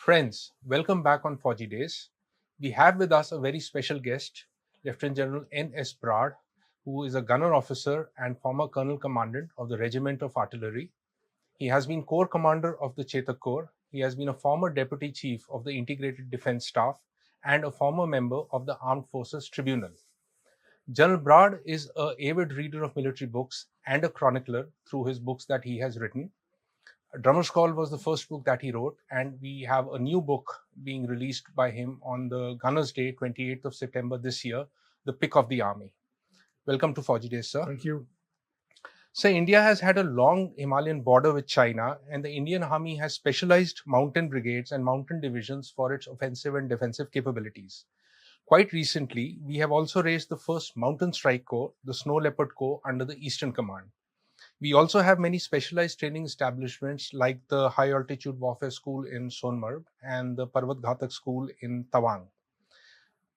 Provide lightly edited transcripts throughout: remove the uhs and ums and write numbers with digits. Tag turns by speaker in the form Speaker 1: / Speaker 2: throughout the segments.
Speaker 1: Friends, welcome back on Fauji Days. We have with us a very special guest, Lt Gen NS Brar, who is a gunner officer and former Colonel Commandant of the Regiment of Artillery. He has been Corps Commander of the Chetak Corps. He has been a former Deputy Chief of the Integrated Defence Staff and a former member of the Armed Forces Tribunal. General Brar is an avid reader of military books and a chronicler through his books that he has written. Drummer's Call was the first book that he wrote, and we have a new book being released by him on the Gunners' Day, 28th of September this year, The Pick of the Army. Welcome to Fauji Days, sir.
Speaker 2: Thank you.
Speaker 1: So, India has had a long Himalayan border with China, and the Indian Army has specialized mountain brigades and mountain divisions for its offensive and defensive capabilities. Quite recently, we have also raised the first Mountain Strike Corps, the Snow Leopard Corps, under the Eastern Command. We also have many specialized training establishments like the High Altitude Warfare School in Sonmarg and the Parvat Ghatak School in Tawang.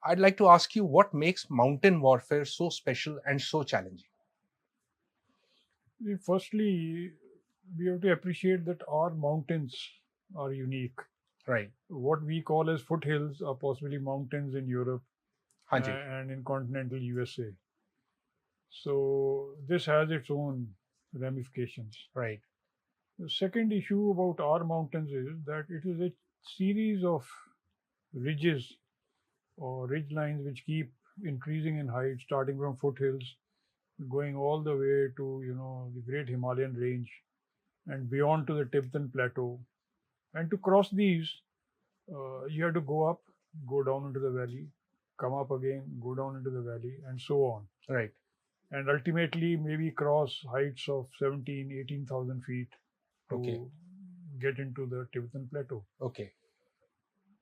Speaker 1: I'd like to ask you, what makes mountain warfare so special and so challenging?
Speaker 2: Firstly, we have to appreciate that our mountains are unique.
Speaker 1: Right.
Speaker 2: What we call as foothills are possibly mountains in Europe
Speaker 1: Hanji.
Speaker 2: and in continental USA. So this has its own ramifications.
Speaker 1: Right.
Speaker 2: The second issue about our mountains is that it is a series of ridges or ridge lines which keep increasing in height, starting from foothills, going all the way to the Great Himalayan Range and beyond to the Tibetan Plateau. And to cross these, you have to go up, go down into the valley, come up again, go down into the valley, and so on.
Speaker 1: Right.
Speaker 2: And ultimately, maybe cross heights of 18,000 feet to get into the Tibetan Plateau.
Speaker 1: Okay.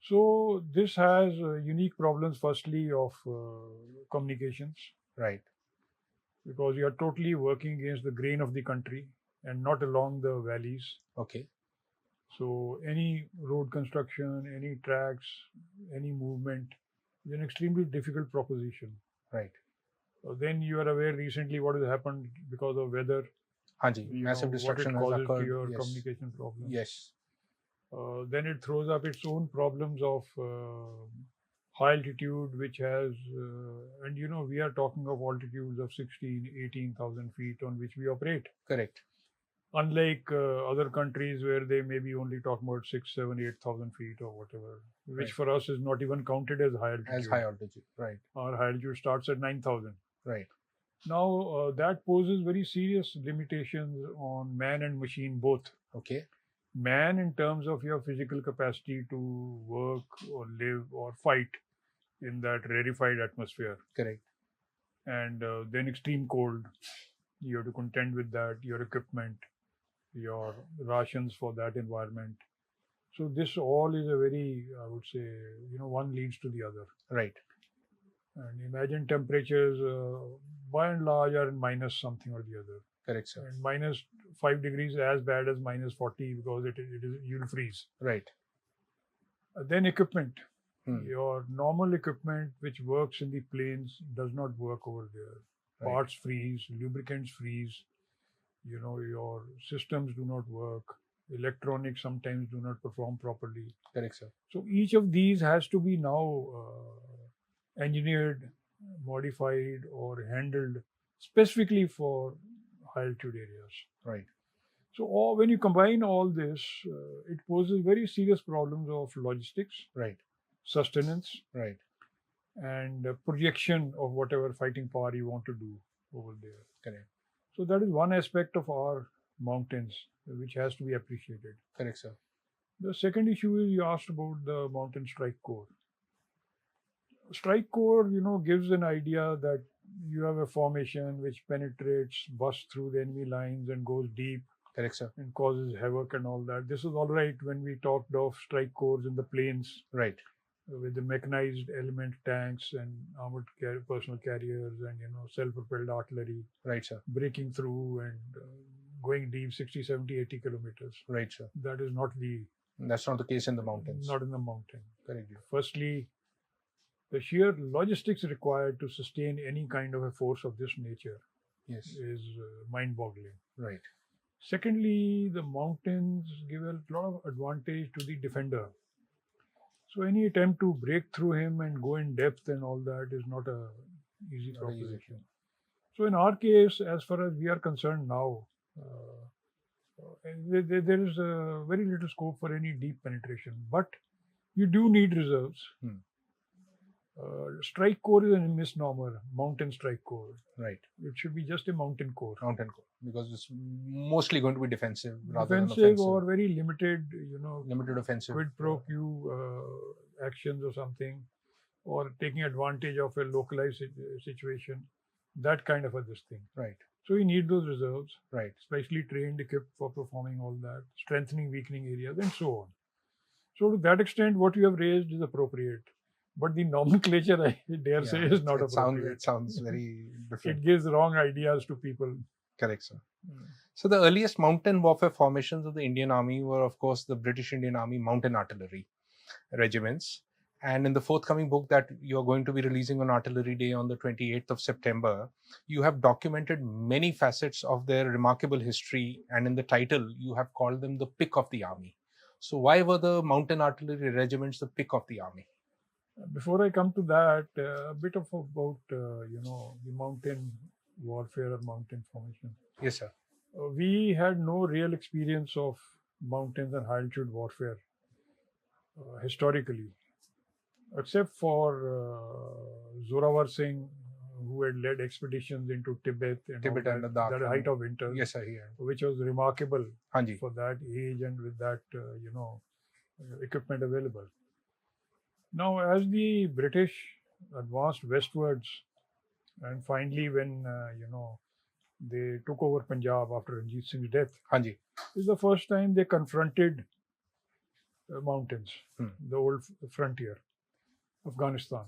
Speaker 2: So this has unique problems, firstly, of communications.
Speaker 1: Right.
Speaker 2: Because you are totally working against the grain of the country and not along the valleys.
Speaker 1: Okay.
Speaker 2: So any road construction, any tracks, any movement is an extremely difficult proposition.
Speaker 1: Right.
Speaker 2: Then you are aware recently what has happened because of weather.
Speaker 1: Hanji, massive destruction has
Speaker 2: causes
Speaker 1: occurred.
Speaker 2: To your
Speaker 1: Yes.
Speaker 2: communication problems.
Speaker 1: Yes.
Speaker 2: Then it throws up its own problems of high altitude, which has, and we are talking of altitudes of 18,000 feet on which we operate.
Speaker 1: Correct.
Speaker 2: Unlike other countries where they may be only talking about 6, 7, 8,000 feet or whatever, which for us is not even counted as high altitude.
Speaker 1: As high altitude, right.
Speaker 2: Our high altitude starts at 9,000.
Speaker 1: Right.
Speaker 2: Now, that poses very serious limitations on man and machine both.
Speaker 1: Okay.
Speaker 2: Man in terms of your physical capacity to work or live or fight in that rarefied atmosphere.
Speaker 1: Correct.
Speaker 2: And then extreme cold. You have to contend with that, your equipment, your rations for that environment. So this all is a very, I would say, one leads to the other.
Speaker 1: Right.
Speaker 2: And imagine temperatures by and large are in minus something or the other.
Speaker 1: Correct, sir.
Speaker 2: And minus 5 degrees as bad as minus 40 because you'll freeze.
Speaker 1: Right.
Speaker 2: Then equipment. Your normal equipment which works in the plains does not work over there. Right. Parts freeze, lubricants freeze, your systems do not work, electronics sometimes do not perform properly.
Speaker 1: Correct, sir.
Speaker 2: So each of these has to be now engineered, modified, or handled specifically for high altitude areas.
Speaker 1: Right.
Speaker 2: So when you combine all this, it poses very serious problems of logistics.
Speaker 1: Right.
Speaker 2: Sustenance.
Speaker 1: Right.
Speaker 2: And projection of whatever fighting power you want to do over there.
Speaker 1: Correct.
Speaker 2: So that is one aspect of our mountains which has to be appreciated.
Speaker 1: Correct, sir.
Speaker 2: The second issue is you asked about the Mountain Strike Corps. Strike Corps, gives an idea that you have a formation which penetrates, busts through the enemy lines and goes deep.
Speaker 1: Correct, sir.
Speaker 2: And causes havoc and all that. This is all right when we talked of strike corps in the plains.
Speaker 1: Right.
Speaker 2: With the mechanized element tanks and armored personal carriers and self-propelled artillery.
Speaker 1: Right, sir.
Speaker 2: Breaking through and going deep 60, 70, 80 kilometers.
Speaker 1: Right, sir.
Speaker 2: That's not the
Speaker 1: case in the mountains.
Speaker 2: Not in the mountain.
Speaker 1: Correct.
Speaker 2: Firstly, the sheer logistics required to sustain any kind of a force of this nature is mind-boggling.
Speaker 1: Right.
Speaker 2: Secondly, the mountains give a lot of advantage to the defender. So any attempt to break through him and go in depth and all that is not a easy
Speaker 1: Not an easy
Speaker 2: proposition. So in our case, as far as we are concerned now, there is very little scope for any deep penetration. But you do need reserves. Strike corps is a misnomer. Mountain strike corps.
Speaker 1: Right.
Speaker 2: It should be just a mountain corps.
Speaker 1: Mountain corps, because it's mostly going to be defensive rather
Speaker 2: Defensive
Speaker 1: than offensive.
Speaker 2: or very limited,
Speaker 1: Limited offensive.
Speaker 2: quid pro quo actions or something, or taking advantage of a localized situation, that kind of a this thing.
Speaker 1: Right.
Speaker 2: So we need those reserves,
Speaker 1: Right.
Speaker 2: specially trained, equipped for performing all that, strengthening, weakening areas, and so on. So to that extent, what you have raised is appropriate. But the nomenclature, I dare say, is not appropriate.
Speaker 1: It sounds very different.
Speaker 2: It gives wrong ideas to people.
Speaker 1: Correct, sir. So the earliest mountain warfare formations of the Indian Army were, of course, the British Indian Army Mountain Artillery regiments. And in the forthcoming book that you're going to be releasing on Artillery Day on the 28th of September, you have documented many facets of their remarkable history. And in the title, you have called them the pick of the army. So why were the Mountain Artillery regiments the pick of the army?
Speaker 2: Before I come to that, a bit of about the mountain warfare or mountain formation.
Speaker 1: Yes, sir.
Speaker 2: We had no real experience of mountains and high altitude warfare historically, except for Zorawar Singh, who had led expeditions into Tibet and that height of winter.
Speaker 1: Yes, sir. Yeah.
Speaker 2: Which was remarkable
Speaker 1: Hanji.
Speaker 2: For that age and with that equipment available. Now, as the British advanced westwards, and finally when they took over Punjab after Ranjit Singh's death,
Speaker 1: Hanji.
Speaker 2: This is the first time they confronted mountains, the old frontier, Afghanistan.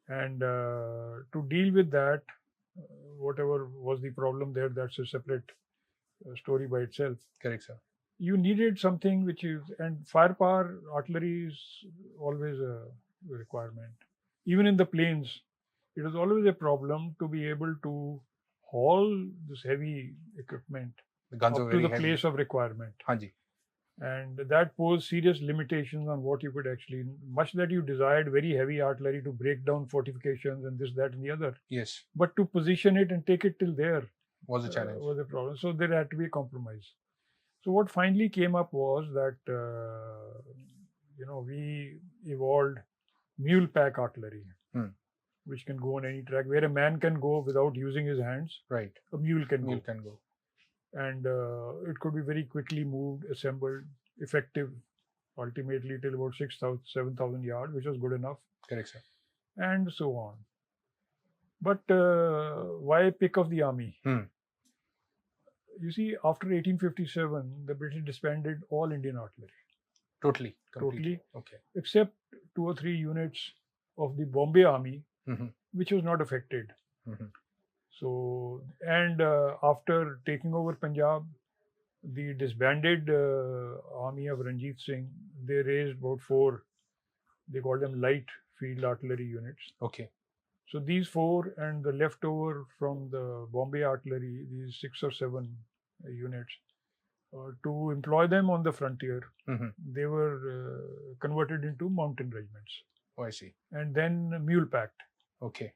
Speaker 2: And to deal with that, whatever was the problem there, that's a separate story by itself.
Speaker 1: Correct, sir.
Speaker 2: You needed something which is, and firepower, artillery is always a requirement. Even in the plains, it was always a problem to be able to haul this heavy equipment
Speaker 1: the guns
Speaker 2: up to the place of requirement.
Speaker 1: Hanji.
Speaker 2: And that posed serious limitations on what you could actually, much that you desired very heavy artillery to break down fortifications and this, that, and the other.
Speaker 1: Yes.
Speaker 2: But to position it and take it till there
Speaker 1: was a challenge.
Speaker 2: Was a problem. So there had to be a compromise. So what finally came up was that, we evolved mule pack artillery, which can go on any track, where a man can go without using his hands.
Speaker 1: Right.
Speaker 2: A mule can
Speaker 1: go.
Speaker 2: And it could be very quickly moved, assembled, effective, ultimately till about 6,000, 7,000 yards, which was good enough.
Speaker 1: Correct, sir.
Speaker 2: And so on. But why pick of the army? You see, after 1857, the British disbanded all Indian artillery.
Speaker 1: Totally.
Speaker 2: Totally.
Speaker 1: Okay.
Speaker 2: Except 2 or 3 units of the Bombay Army, which was not affected. So, and after taking over Punjab, the disbanded army of Ranjit Singh, they raised about 4, they called them light field artillery units.
Speaker 1: Okay.
Speaker 2: So these 4 and the leftover from the Bombay artillery, these 6 or 7 units, to employ them on the frontier, they were converted into mountain regiments.
Speaker 1: Oh, I see.
Speaker 2: And then mule packed.
Speaker 1: Okay.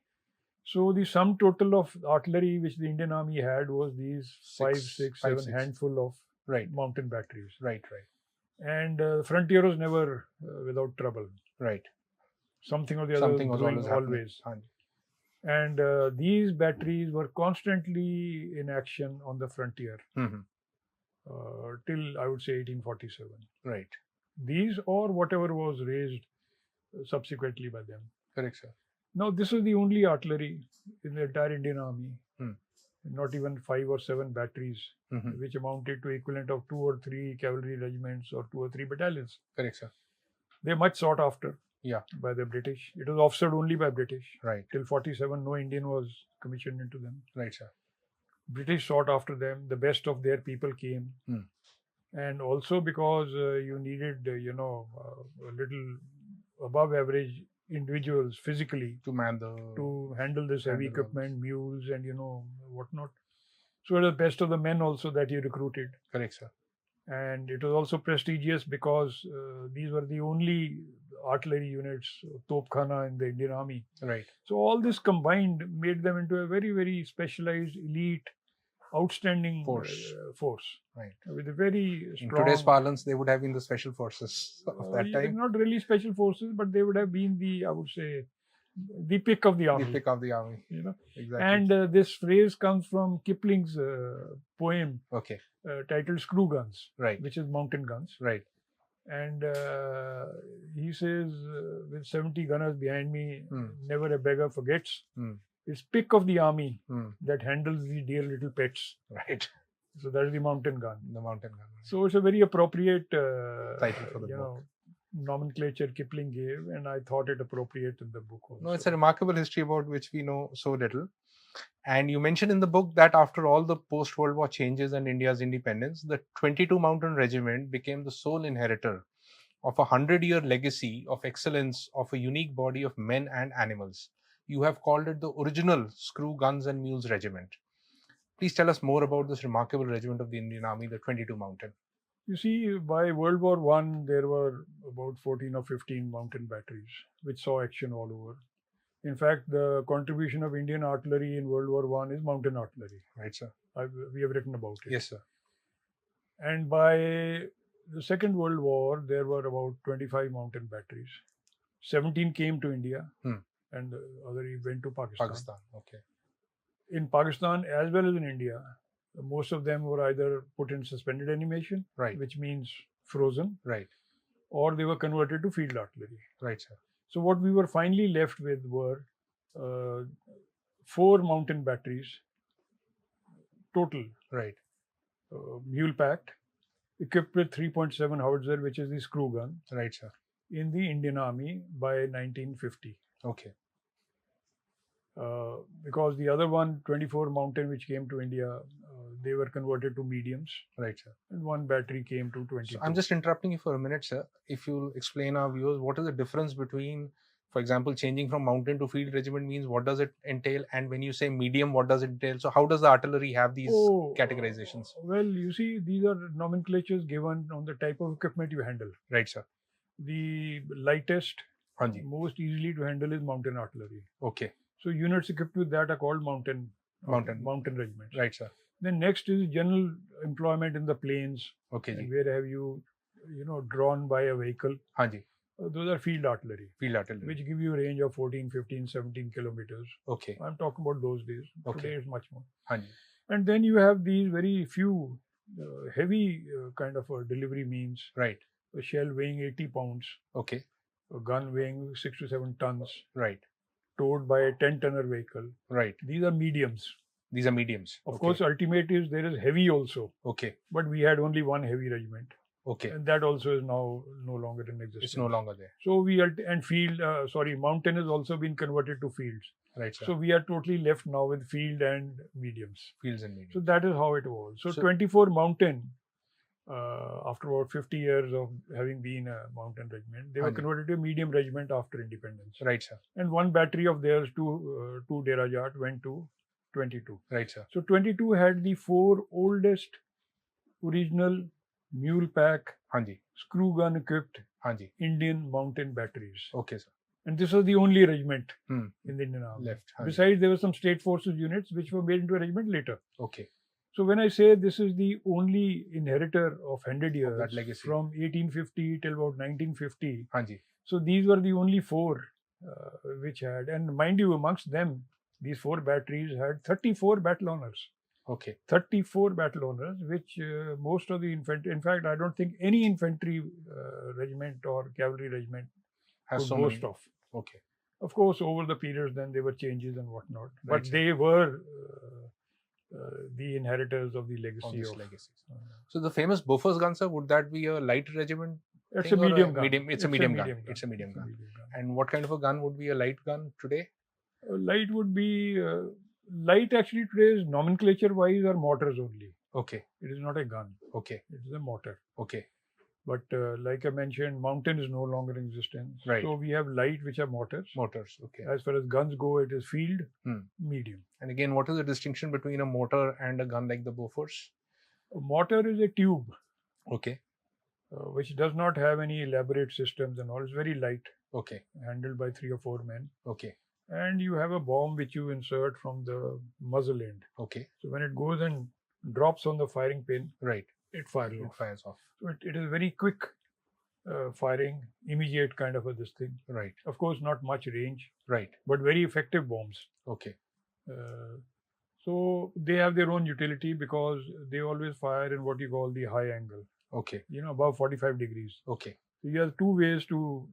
Speaker 2: So the sum total of artillery which the Indian Army had was these 5, 6, 7 handful of mountain batteries.
Speaker 1: Right.
Speaker 2: And the frontier was never without trouble.
Speaker 1: Right.
Speaker 2: Something or the other was always. And these batteries were constantly in action on the frontier till, I would say, 1847.
Speaker 1: Right.
Speaker 2: These or whatever was raised subsequently by them.
Speaker 1: Correct, sir.
Speaker 2: Now, this is the only artillery in the entire Indian Army. Not even 5 or 7 batteries, which amounted to equivalent of 2 or 3 cavalry regiments or 2 or 3 battalions.
Speaker 1: Correct, sir.
Speaker 2: They're much sought after.
Speaker 1: Yeah.
Speaker 2: By the British. It was officered only by British.
Speaker 1: Right.
Speaker 2: Till 47, no Indian was commissioned into them.
Speaker 1: Right, sir.
Speaker 2: British sought after them. The best of their people came. And also because you needed, a little above average individuals physically
Speaker 1: to
Speaker 2: handle this heavy equipment, mules and whatnot. So it was the best of the men also that you recruited.
Speaker 1: Correct, sir.
Speaker 2: And it was also prestigious because these were the only artillery units, Topkhana in the Indian Army.
Speaker 1: Right.
Speaker 2: So all this combined made them into a very, very specialized, elite, outstanding force.
Speaker 1: Right.
Speaker 2: With a very strong.
Speaker 1: In today's parlance, they would have been the special forces of that time.
Speaker 2: Not really special forces, but they would have been I would say, the pick of the army.
Speaker 1: The pick of the army. Exactly.
Speaker 2: And this phrase comes from Kipling's poem.
Speaker 1: Okay.
Speaker 2: Titled Screw Guns.
Speaker 1: Right.
Speaker 2: Which is mountain guns.
Speaker 1: Right.
Speaker 2: And he says, with 70 gunners behind me, never a beggar forgets. It's pick of the army that handles the dear little pets.
Speaker 1: Right.
Speaker 2: So that is the mountain gun.
Speaker 1: The mountain gun.
Speaker 2: So it's a very appropriate
Speaker 1: title for the book.
Speaker 2: Nomenclature Kipling gave, and I thought it appropriate in the book also.
Speaker 1: No, it's a remarkable history about which we know so little. And you mentioned in the book that after all the post-World War changes and India's independence, the 22 Mountain Regiment became the sole inheritor of a 100-year legacy of excellence of a unique body of men and animals. You have called it the original Screw Guns and Mules Regiment. Please tell us more about this remarkable regiment of the Indian Army, the 22 Mountain.
Speaker 2: You see, by World War I, there were about 14 or 15 mountain batteries, which saw action all over. In fact, the contribution of Indian artillery in World War I is mountain artillery.
Speaker 1: Right, sir.
Speaker 2: We have written about it.
Speaker 1: Yes, sir.
Speaker 2: And by the Second World War, there were about 25 mountain batteries. 17 came to India, and the other went to Pakistan.
Speaker 1: Okay.
Speaker 2: In Pakistan, as well as in India, most of them were either put in suspended animation,
Speaker 1: right,
Speaker 2: which means frozen,
Speaker 1: right,
Speaker 2: or they were converted to field artillery.
Speaker 1: Right, sir.
Speaker 2: So what we were finally left with were 4 mountain batteries total.
Speaker 1: Right.
Speaker 2: Mule packed, equipped with 3.7 howitzer, which is the screw gun.
Speaker 1: Right, sir.
Speaker 2: In the Indian Army by 1950.
Speaker 1: Okay.
Speaker 2: Because the other one, 24 Mountain, which came to India, they were converted to mediums.
Speaker 1: Right, sir.
Speaker 2: And one battery came to 22.
Speaker 1: So I'm just interrupting you for a minute, sir. If you'll explain our viewers, what is the difference between, for example, changing from mountain to field regiment means, what does it entail? And when you say medium, what does it entail? So how does the artillery have these categorizations?
Speaker 2: Well, you see, these are nomenclatures given on the type of equipment you handle.
Speaker 1: Right, sir.
Speaker 2: The lightest, most easily to handle is mountain artillery.
Speaker 1: Okay.
Speaker 2: So units equipped with that are called mountain regiments.
Speaker 1: Right, sir.
Speaker 2: Then next is general employment in the plains.
Speaker 1: Okay.
Speaker 2: And where have you drawn by a vehicle. Those are field artillery.
Speaker 1: Field artillery.
Speaker 2: Which give you a range of 14, 15, 17 kilometers.
Speaker 1: Okay.
Speaker 2: I'm talking about those days.
Speaker 1: Okay.
Speaker 2: Today it's much more.
Speaker 1: Hanji.
Speaker 2: And then you have these very few heavy kind of delivery means.
Speaker 1: Right.
Speaker 2: A shell weighing 80 pounds.
Speaker 1: Okay.
Speaker 2: A gun weighing 6 to 7 tons.
Speaker 1: Right.
Speaker 2: Towed by a 10-tonner vehicle.
Speaker 1: Right.
Speaker 2: These are mediums.
Speaker 1: These are mediums.
Speaker 2: Of course, ultimate is there is heavy also.
Speaker 1: Okay.
Speaker 2: But we had only one heavy regiment.
Speaker 1: Okay.
Speaker 2: And that also is now no longer in existence.
Speaker 1: It's no longer there.
Speaker 2: So mountain has also been converted to fields.
Speaker 1: Right, sir.
Speaker 2: So we are totally left now with field and mediums.
Speaker 1: Fields and mediums.
Speaker 2: So that is how it was. So 24 mountain, after about 50 years of having been a mountain regiment, they were converted to a medium regiment after independence.
Speaker 1: Right, sir.
Speaker 2: And one battery of theirs to Derajat went to 22.
Speaker 1: Right, sir.
Speaker 2: So 22 had the 4 oldest original mule pack, screw gun equipped Indian mountain batteries.
Speaker 1: Okay, sir.
Speaker 2: And this was the only regiment in the Indian Army.
Speaker 1: Left.
Speaker 2: Besides, there were some state forces units which were made into a regiment later.
Speaker 1: Okay.
Speaker 2: So when I say this is the only inheritor of 100 years,
Speaker 1: that legacy,
Speaker 2: from 1850 till about 1950.
Speaker 1: So
Speaker 2: these were the only 4 which had, and mind you, amongst them, these 4 batteries had 34 battle honors.
Speaker 1: Okay.
Speaker 2: 34 battle honors, which most of the infantry, in fact, I don't think any infantry regiment or cavalry regiment
Speaker 1: has
Speaker 2: could boast of.
Speaker 1: Okay.
Speaker 2: Of course, over the periods, then there were changes and whatnot.
Speaker 1: Right,
Speaker 2: but they were the inheritors of the legacy.
Speaker 1: So the famous Bofors gun, sir, would that be a light regiment?
Speaker 2: It's a medium gun.
Speaker 1: It's a medium gun. It's a medium gun. And what kind of a gun would be a light gun today?
Speaker 2: Light would be... light actually today is nomenclature-wise are mortars only.
Speaker 1: Okay.
Speaker 2: It is not a gun.
Speaker 1: Okay.
Speaker 2: It is a mortar.
Speaker 1: Okay.
Speaker 2: But like I mentioned, mountain is no longer in existence.
Speaker 1: Right.
Speaker 2: So we have light, which are mortars.
Speaker 1: Mortars, okay.
Speaker 2: As far as guns go, it is field, medium.
Speaker 1: And again, what is the distinction between a mortar and a gun like the Bofors?
Speaker 2: A mortar is a tube.
Speaker 1: Okay.
Speaker 2: Which does not have any elaborate systems and all. It's very light,
Speaker 1: Okay.
Speaker 2: handled by 3 or 4 men.
Speaker 1: Okay.
Speaker 2: And you have a bomb which you insert from the muzzle end.
Speaker 1: Okay.
Speaker 2: So when it goes and drops on the firing pin,
Speaker 1: Right.
Speaker 2: it fires
Speaker 1: It
Speaker 2: off.
Speaker 1: fires off.
Speaker 2: So it is very quick firing, immediate kind of this thing.
Speaker 1: Right.
Speaker 2: Of course, not much range,
Speaker 1: Right.
Speaker 2: but very effective bombs.
Speaker 1: Okay.
Speaker 2: So they have their own utility because they always fire in what you call the high angle,
Speaker 1: Okay.
Speaker 2: above 45 degrees.
Speaker 1: Okay.
Speaker 2: So you have 2 ways to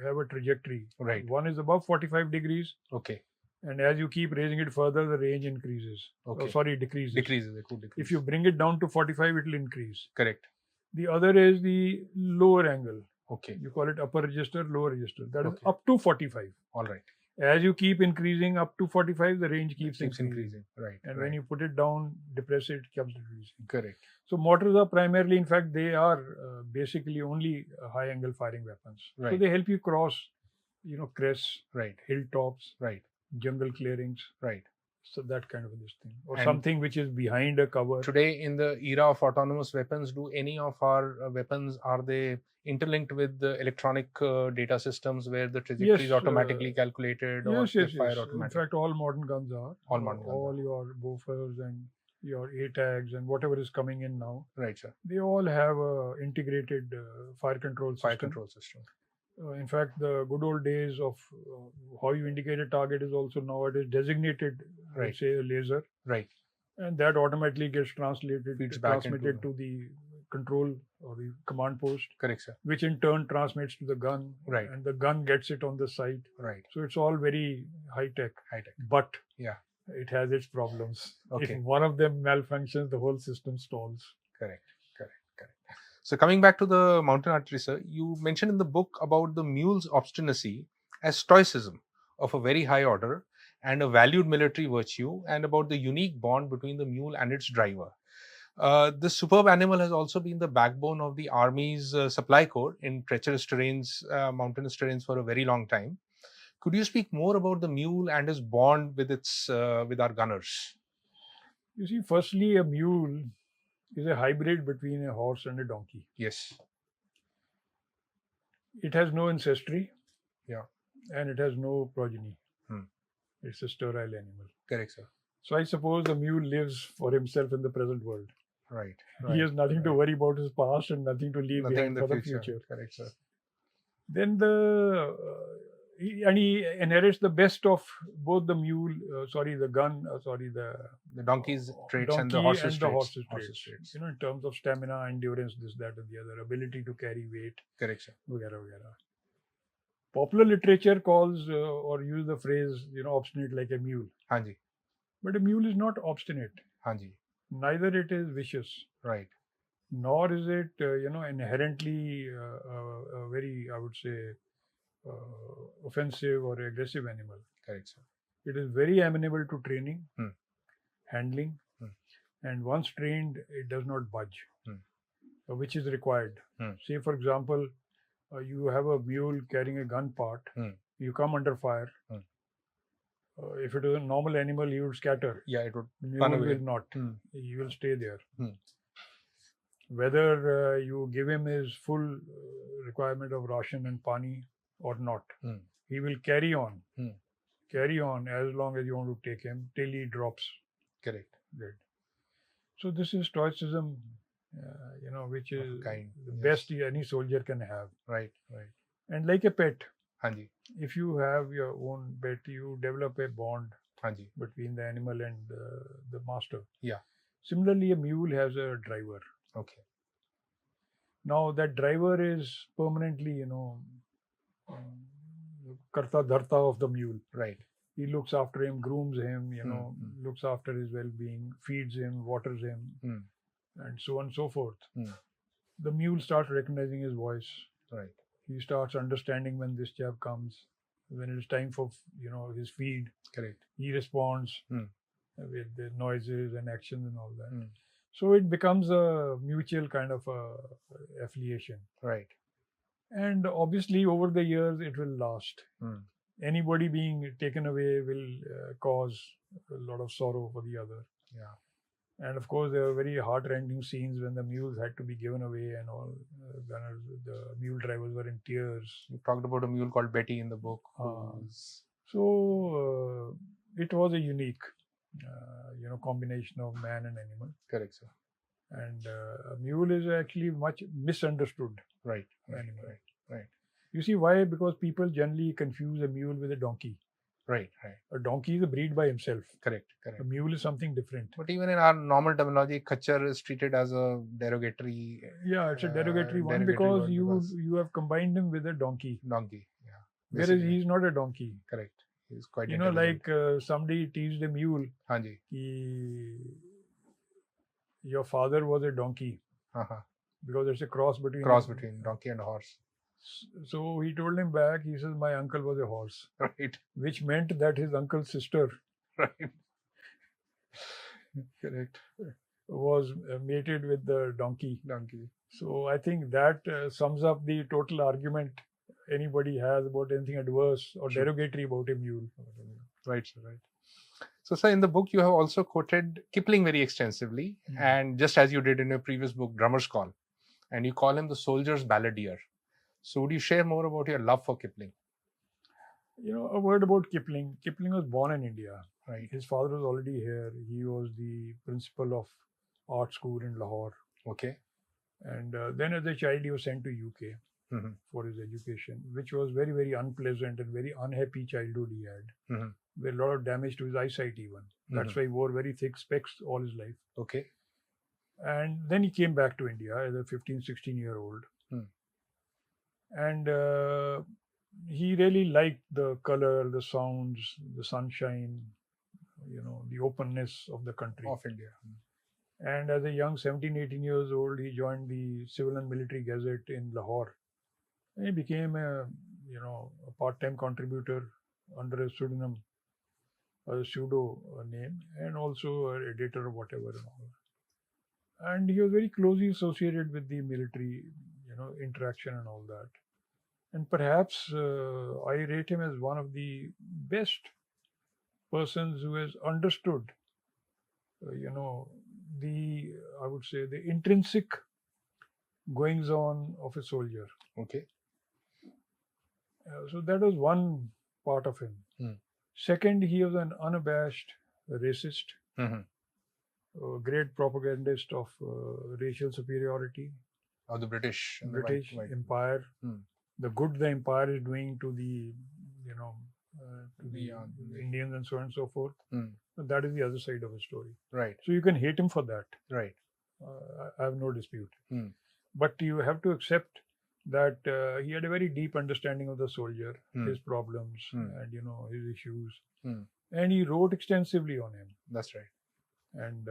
Speaker 2: have a trajectory.
Speaker 1: Right.
Speaker 2: One is above 45 degrees,
Speaker 1: Okay.
Speaker 2: and as you keep raising it further, the range increases.
Speaker 1: Okay.
Speaker 2: Decreases.
Speaker 1: Decreases. It could decrease.
Speaker 2: If you bring it down to 45, it will increase.
Speaker 1: Correct.
Speaker 2: The other is the lower angle.
Speaker 1: Okay.
Speaker 2: You call it upper register, lower register. That is
Speaker 1: Okay.
Speaker 2: up to 45.
Speaker 1: All right.
Speaker 2: As you keep increasing up to 45, the range keeps increasing.
Speaker 1: Right.
Speaker 2: And
Speaker 1: right.
Speaker 2: when you put it down, depress it, keeps decreasing.
Speaker 1: Correct.
Speaker 2: So mortars are primarily, in fact, they are basically only high angle firing weapons.
Speaker 1: Right.
Speaker 2: So they help you cross, crests,
Speaker 1: Right.
Speaker 2: hilltops,
Speaker 1: Right.
Speaker 2: jungle clearings.
Speaker 1: Right.
Speaker 2: So that kind of this thing, or
Speaker 1: And
Speaker 2: something which is behind a cover.
Speaker 1: Today, in the era of autonomous weapons, do any of our weapons, are they interlinked with the electronic data systems where the trajectory is
Speaker 2: Yes,
Speaker 1: automatically calculated or
Speaker 2: Yes,
Speaker 1: they
Speaker 2: yes,
Speaker 1: fire
Speaker 2: yes. In
Speaker 1: automatically?
Speaker 2: fact, all modern guns are.
Speaker 1: All modern guns
Speaker 2: All
Speaker 1: are.
Speaker 2: your Bofors and your A-tags and whatever is coming in now,
Speaker 1: Right, sir.
Speaker 2: they all have a integrated fire control system.
Speaker 1: Fire control system.
Speaker 2: In fact, the good old days of how you indicate a target is also nowadays designated,
Speaker 1: Right.
Speaker 2: let's say a laser,
Speaker 1: Right.
Speaker 2: and that automatically gets
Speaker 1: Feeds back
Speaker 2: transmitted
Speaker 1: into
Speaker 2: to the control or the command post,
Speaker 1: Correct, sir.
Speaker 2: which in turn transmits to the gun,
Speaker 1: Right.
Speaker 2: and the gun gets it on the site.
Speaker 1: Right.
Speaker 2: So it's all very high tech,
Speaker 1: High tech.
Speaker 2: but
Speaker 1: Yeah.
Speaker 2: it has its problems.
Speaker 1: Okay.
Speaker 2: If one of them malfunctions, the whole system stalls.
Speaker 1: Correct. So coming back to the mountain artillery, sir, you mentioned in the book about the mule's obstinacy as stoicism of a very high order and a valued military virtue, and about the unique bond between the mule and its driver. This superb animal has also been the backbone of the army's supply corps in treacherous terrains, mountainous terrains for a very long time. Could you speak more about the mule and his bond with with our gunners?
Speaker 2: You see, firstly, a mule is a hybrid between a horse and a donkey.
Speaker 1: Yes.
Speaker 2: It has no ancestry.
Speaker 1: Yeah.
Speaker 2: And it has no progeny.
Speaker 1: Hmm.
Speaker 2: It's a sterile animal.
Speaker 1: Correct, sir.
Speaker 2: So I suppose the mule lives for himself in the present world.
Speaker 1: Right.
Speaker 2: He has nothing to worry about his past and nothing to leave behind for the future.
Speaker 1: Correct, sir.
Speaker 2: Then he inherits the best of both the
Speaker 1: the donkey's traits and the
Speaker 2: donkey
Speaker 1: horse's traits.
Speaker 2: In terms of stamina, endurance, this, that, and the other, ability to carry weight,
Speaker 1: Correct, sir.
Speaker 2: वगैरह वगैरह. Popular literature calls or use the phrase, obstinate like a mule.
Speaker 1: Hanji.
Speaker 2: But a mule is not obstinate.
Speaker 1: Hanji.
Speaker 2: Neither it is vicious.
Speaker 1: Right.
Speaker 2: Nor is it, inherently a very, I would say, offensive or aggressive animal.
Speaker 1: Correct, sir.
Speaker 2: It is very amenable to training, handling, and once trained, it does not budge, which is required. Say, for example, you have a mule carrying a gun part, you come under fire. If it is a normal animal, he would scatter.
Speaker 1: Yeah, it would.
Speaker 2: Mule will not. He will stay there. Whether you give him his full requirement of ration and pani or not, he will carry on. Carry on as long as you want to take him till he drops.
Speaker 1: Correct.
Speaker 2: Dead. So this is stoicism, which is the best any soldier can have.
Speaker 1: Right.
Speaker 2: And like a pet,
Speaker 1: Hanji.
Speaker 2: if you have your own pet, you develop a bond
Speaker 1: Hanji.
Speaker 2: between the animal and the master.
Speaker 1: Yeah.
Speaker 2: Similarly, a mule has a driver.
Speaker 1: Okay.
Speaker 2: Now that driver is permanently, karta dharta of the mule.
Speaker 1: Right.
Speaker 2: He looks after him, grooms him, looks after his well-being, feeds him, waters him, and so on and so forth. The mule starts recognizing his voice.
Speaker 1: Right.
Speaker 2: He starts understanding when this chap comes, when it is time for his feed.
Speaker 1: Correct.
Speaker 2: He responds with the noises and actions and all that. So it becomes a mutual kind of affiliation.
Speaker 1: Right.
Speaker 2: And obviously, over the years, it will last. Anybody being taken away will cause a lot of sorrow for the other.
Speaker 1: Yeah.
Speaker 2: And of course, there were very heart-rending scenes when the mules had to be given away, and all gunners, the mule drivers were in tears.
Speaker 1: You talked about a mule called Betty in the book.
Speaker 2: So it was a unique, combination of man and animal.
Speaker 1: Correct, sir.
Speaker 2: And a mule is actually much misunderstood
Speaker 1: Right.
Speaker 2: animal.
Speaker 1: Right.
Speaker 2: You see why? Because people generally confuse a mule with a donkey.
Speaker 1: Right.
Speaker 2: A donkey is a breed by himself.
Speaker 1: Correct.
Speaker 2: A mule is something different.
Speaker 1: But even in our normal terminology, khachar is treated as a derogatory.
Speaker 2: Yeah, it's a derogatory one because you have combined him with a donkey.
Speaker 1: Donkey, yeah.
Speaker 2: Whereas he's not a donkey.
Speaker 1: Correct. He's quite.
Speaker 2: Like somebody teased a mule.
Speaker 1: Hanji.
Speaker 2: Your father was a donkey. Because it's a cross between
Speaker 1: donkey and a horse.
Speaker 2: So he told him back, he says, my uncle was a horse.
Speaker 1: Right.
Speaker 2: Which meant that his uncle's sister.
Speaker 1: Right. Correct.
Speaker 2: Was mated with the donkey. So I think that sums up the total argument anybody has about anything adverse or derogatory about a mule.
Speaker 1: Right, sir, right. So, sir, in the book, you have also quoted Kipling very extensively, and just as you did in your previous book, Drummer's Call, and you call him the soldier's balladeer. So, would you share more about your love for Kipling?
Speaker 2: A word about Kipling. Kipling was born in India.
Speaker 1: Right.
Speaker 2: His father was already here. He was the principal of art school in Lahore.
Speaker 1: Okay. And
Speaker 2: then as a child, he was sent to UK for his education, which was very, very unpleasant and very unhappy childhood he had. With a lot of damage to his eyesight even. That's why he wore very thick specs all his life.
Speaker 1: Okay.
Speaker 2: And then he came back to India as a 15, 16-year-old. And he really liked the color, the sounds, the sunshine, the openness of the country.
Speaker 1: Of India.
Speaker 2: And as a young 17, 18 years old, he joined the Civil and Military Gazette in Lahore. And he became a part-time contributor under a pseudonym, a pseudo name, and also an editor or whatever and all. And he was very closely associated with the military, interaction and all that. And perhaps I rate him as one of the best persons who has understood, I would say, the intrinsic goings on of a soldier.
Speaker 1: Okay.
Speaker 2: So that was one part of him. Second, he was an unabashed racist, a great propagandist of racial superiority.
Speaker 1: Of the British
Speaker 2: Empire. The good the empire is doing to the, the Indians and so on and so forth. But that is the other side of the story.
Speaker 1: Right.
Speaker 2: So you can hate him for that.
Speaker 1: Right.
Speaker 2: I have no dispute. But you have to accept that he had a very deep understanding of the soldier, his problems, and his issues, and he wrote extensively on him.
Speaker 1: That's right.
Speaker 2: And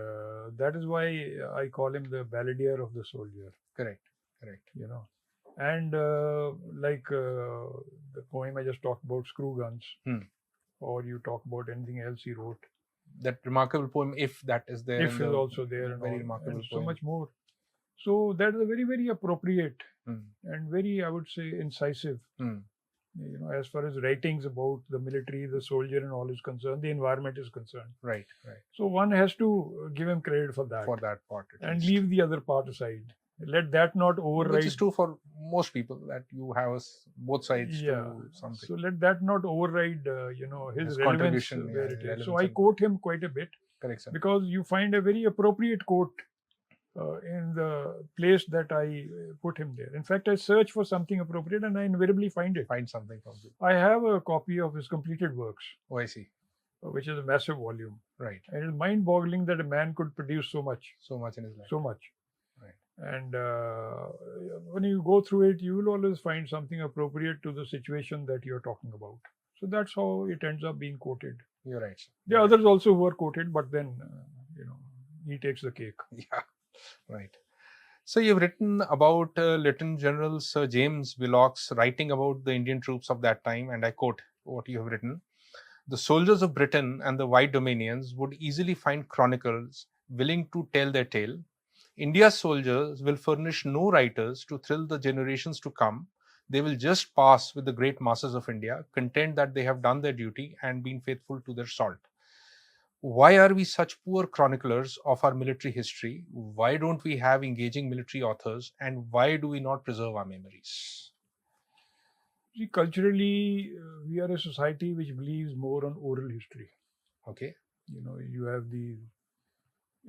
Speaker 2: that is why I call him the balladeer of the soldier.
Speaker 1: Correct.
Speaker 2: And like the poem I just talked about, Screw Guns, or you talk about anything else he wrote.
Speaker 1: That remarkable poem, If, that is there.
Speaker 2: If is also there, and
Speaker 1: very remarkable
Speaker 2: and
Speaker 1: poem.
Speaker 2: So much more. So that is a very, very appropriate and very, I would say, incisive. As far as writings about the military, the soldier, and all is concerned, the environment is concerned.
Speaker 1: Right.
Speaker 2: So one has to give him credit for that.
Speaker 1: For that part.
Speaker 2: And leave the other part aside. Let that not override.
Speaker 1: Which is true for most people, that you have both sides to something.
Speaker 2: So let that not override, his relevance where it is. So I quote him quite a bit.
Speaker 1: Correct, sir.
Speaker 2: Because you find a very appropriate quote in the place that I put him there. In fact, I search for something appropriate and I invariably find it.
Speaker 1: Find something from it.
Speaker 2: I have a copy of his completed works.
Speaker 1: Oh, I see.
Speaker 2: Which is a massive volume.
Speaker 1: Right.
Speaker 2: And it is mind-boggling that a man could produce so much.
Speaker 1: So much in his life.
Speaker 2: So much.
Speaker 1: Right.
Speaker 2: And when you go through it, you will always find something appropriate to the situation that you're talking about. So that's how it ends up being quoted.
Speaker 1: You're right, sir.
Speaker 2: There are others also who are quoted, but then, he takes the cake.
Speaker 1: Yeah, right. So you've written about Lieutenant General Sir James Willox writing about the Indian troops of that time, and I quote what you have written. The soldiers of Britain and the wide dominions would easily find chroniclers willing to tell their tale. India's soldiers will furnish no writers to thrill the generations to come. They will just pass with the great masses of India, content that they have done their duty and been faithful to their salt. Why are we such poor chroniclers of our military history? Why don't we have engaging military authors? And why do we not preserve our memories?
Speaker 2: See, culturally, we are a society which believes more on oral history.
Speaker 1: Okay.
Speaker 2: You have these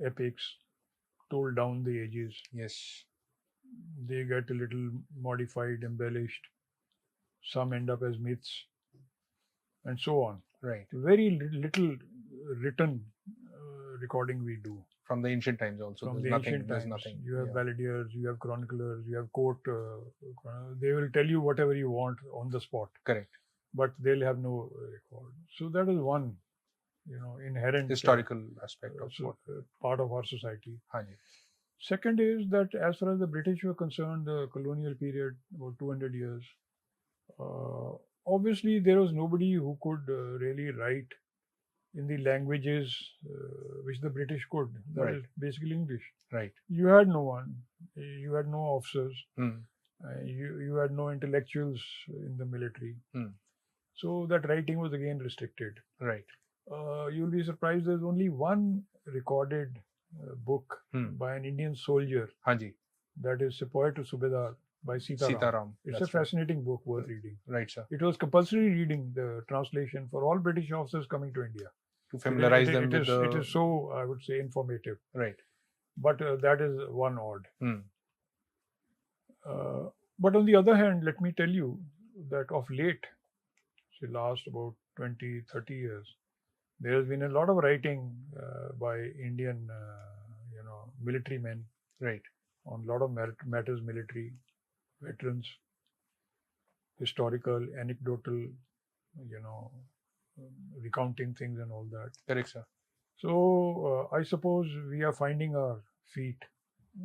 Speaker 2: epics told down the ages.
Speaker 1: Yes.
Speaker 2: They get a little modified, embellished. Some end up as myths, and so on.
Speaker 1: Right.
Speaker 2: Very little written recording we do.
Speaker 1: From the ancient times also.
Speaker 2: From
Speaker 1: there's
Speaker 2: the
Speaker 1: nothing.
Speaker 2: ancient
Speaker 1: There's
Speaker 2: times,
Speaker 1: nothing.
Speaker 2: you have
Speaker 1: Yeah.
Speaker 2: balladeers, you have chroniclers, you have court. They will tell you whatever you want on the spot,
Speaker 1: Correct.
Speaker 2: but they'll have no record. So that is one, inherent
Speaker 1: Historical aspect of what.
Speaker 2: part of our society.
Speaker 1: Hanji.
Speaker 2: Second is that as far as the British were concerned, the colonial period, about 200 years, obviously there was nobody who could really write in the languages which the British could. That
Speaker 1: Right.
Speaker 2: is basically English.
Speaker 1: Right.
Speaker 2: You had no one. You had no officers.
Speaker 1: Hmm.
Speaker 2: You had no intellectuals in the military.
Speaker 1: Hmm.
Speaker 2: So that writing was again restricted.
Speaker 1: Right.
Speaker 2: You'll be surprised there's only one recorded book by an Indian soldier.
Speaker 1: Hanji.
Speaker 2: That is Sepoy to Subedar by Sitaram.
Speaker 1: Sitaram.
Speaker 2: It's
Speaker 1: That's
Speaker 2: a fascinating book worth reading.
Speaker 1: Right, sir.
Speaker 2: It was compulsory reading, the translation, for all British officers coming to India.
Speaker 1: To familiarize them
Speaker 2: It
Speaker 1: with
Speaker 2: is,
Speaker 1: the.
Speaker 2: it is so, I would say, informative.
Speaker 1: Right.
Speaker 2: But that is one odd.
Speaker 1: Hmm.
Speaker 2: But on the other hand, let me tell you that of late, say last about 20, 30 years, there has been a lot of writing by Indian, military men.
Speaker 1: Right.
Speaker 2: On a lot of matters military, veterans, historical, anecdotal, recounting things and all that.
Speaker 1: Correct, sir.
Speaker 2: So I suppose we are finding our feet.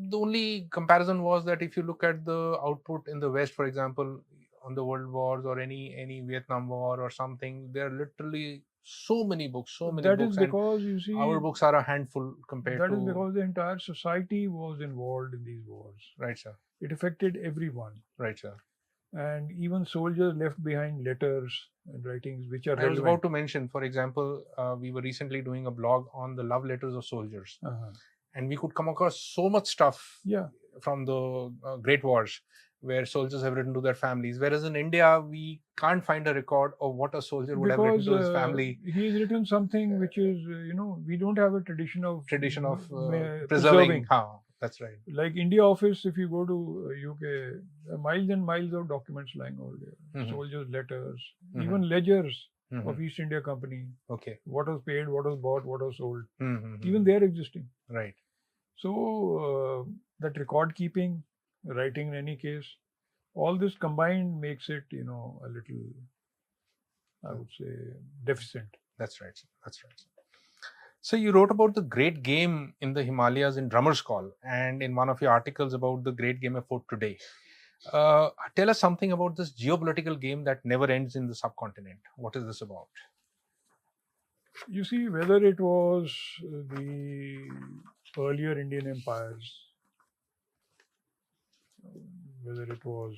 Speaker 1: The only comparison was that if you look at the output in the West, for example, on the world wars or any Vietnam War or something, there are literally so many books,
Speaker 2: That
Speaker 1: books,
Speaker 2: is because, you see,
Speaker 1: our books are a handful compared
Speaker 2: that
Speaker 1: to.
Speaker 2: is because the entire society was involved in these wars.
Speaker 1: Right, sir.
Speaker 2: It affected everyone.
Speaker 1: Right, sir.
Speaker 2: And even soldiers left behind letters and writings which are
Speaker 1: I was
Speaker 2: relevant.
Speaker 1: about to mention, for example, we were recently doing a blog on the love letters of soldiers, and we could come across so much stuff from the Great Wars where soldiers have written to their families, whereas in India we can't find a record of what a soldier would have written to his family.
Speaker 2: He's written something which is, we don't have a tradition of
Speaker 1: preserving. That's right.
Speaker 2: Like India office, if you go to UK, miles and miles of documents lying over there. Soldiers' letters, even ledgers of East India Company.
Speaker 1: Okay.
Speaker 2: What was paid, what was bought, what was sold.
Speaker 1: Mm-hmm.
Speaker 2: Even they are existing.
Speaker 1: Right.
Speaker 2: So that record keeping, writing in any case, all this combined makes it, a little, I would say, deficient.
Speaker 1: That's right. That's right. So you wrote about the great game in the Himalayas in Drummer's Call, and in one of your articles about the great game afoot today. Tell us something about this geopolitical game that never ends in the subcontinent. What is this about?
Speaker 2: You see, whether it was the earlier Indian empires, whether it was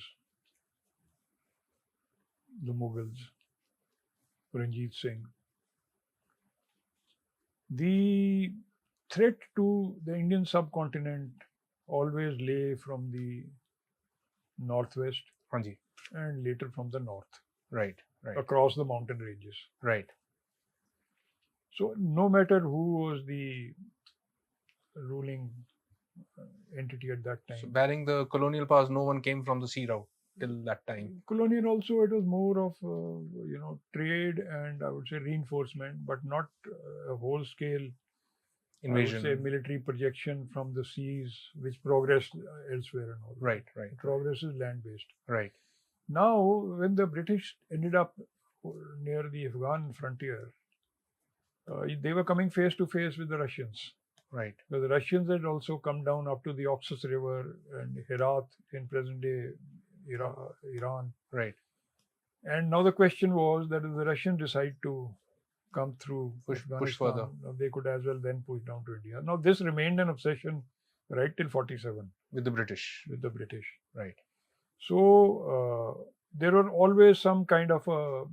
Speaker 2: the Mughals, Ranjit Singh, the threat to the Indian subcontinent always lay from the northwest and later from the north.
Speaker 1: Right.
Speaker 2: Across the mountain ranges.
Speaker 1: Right.
Speaker 2: So no matter who was the ruling entity at that time.
Speaker 1: So barring the colonial powers, no one came from the sea route till that time.
Speaker 2: Colonial also, it was more of trade and I would say reinforcement, but not a whole scale
Speaker 1: invasion.
Speaker 2: I would say military projection from the seas, which progressed elsewhere and all.
Speaker 1: Right.
Speaker 2: Progress is land based.
Speaker 1: Right.
Speaker 2: Now, when the British ended up near the Afghan frontier, they were coming face to face with the Russians.
Speaker 1: Right.
Speaker 2: But the Russians had also come down up to the Oxus River and Herat in present day Iran.
Speaker 1: Right.
Speaker 2: And now the question was that if the Russians decide to come through
Speaker 1: push
Speaker 2: Afghanistan,
Speaker 1: further,
Speaker 2: they could as well then push down to India. Now this remained an obsession right till 47
Speaker 1: with the British.
Speaker 2: Right. So there were always some kind of a,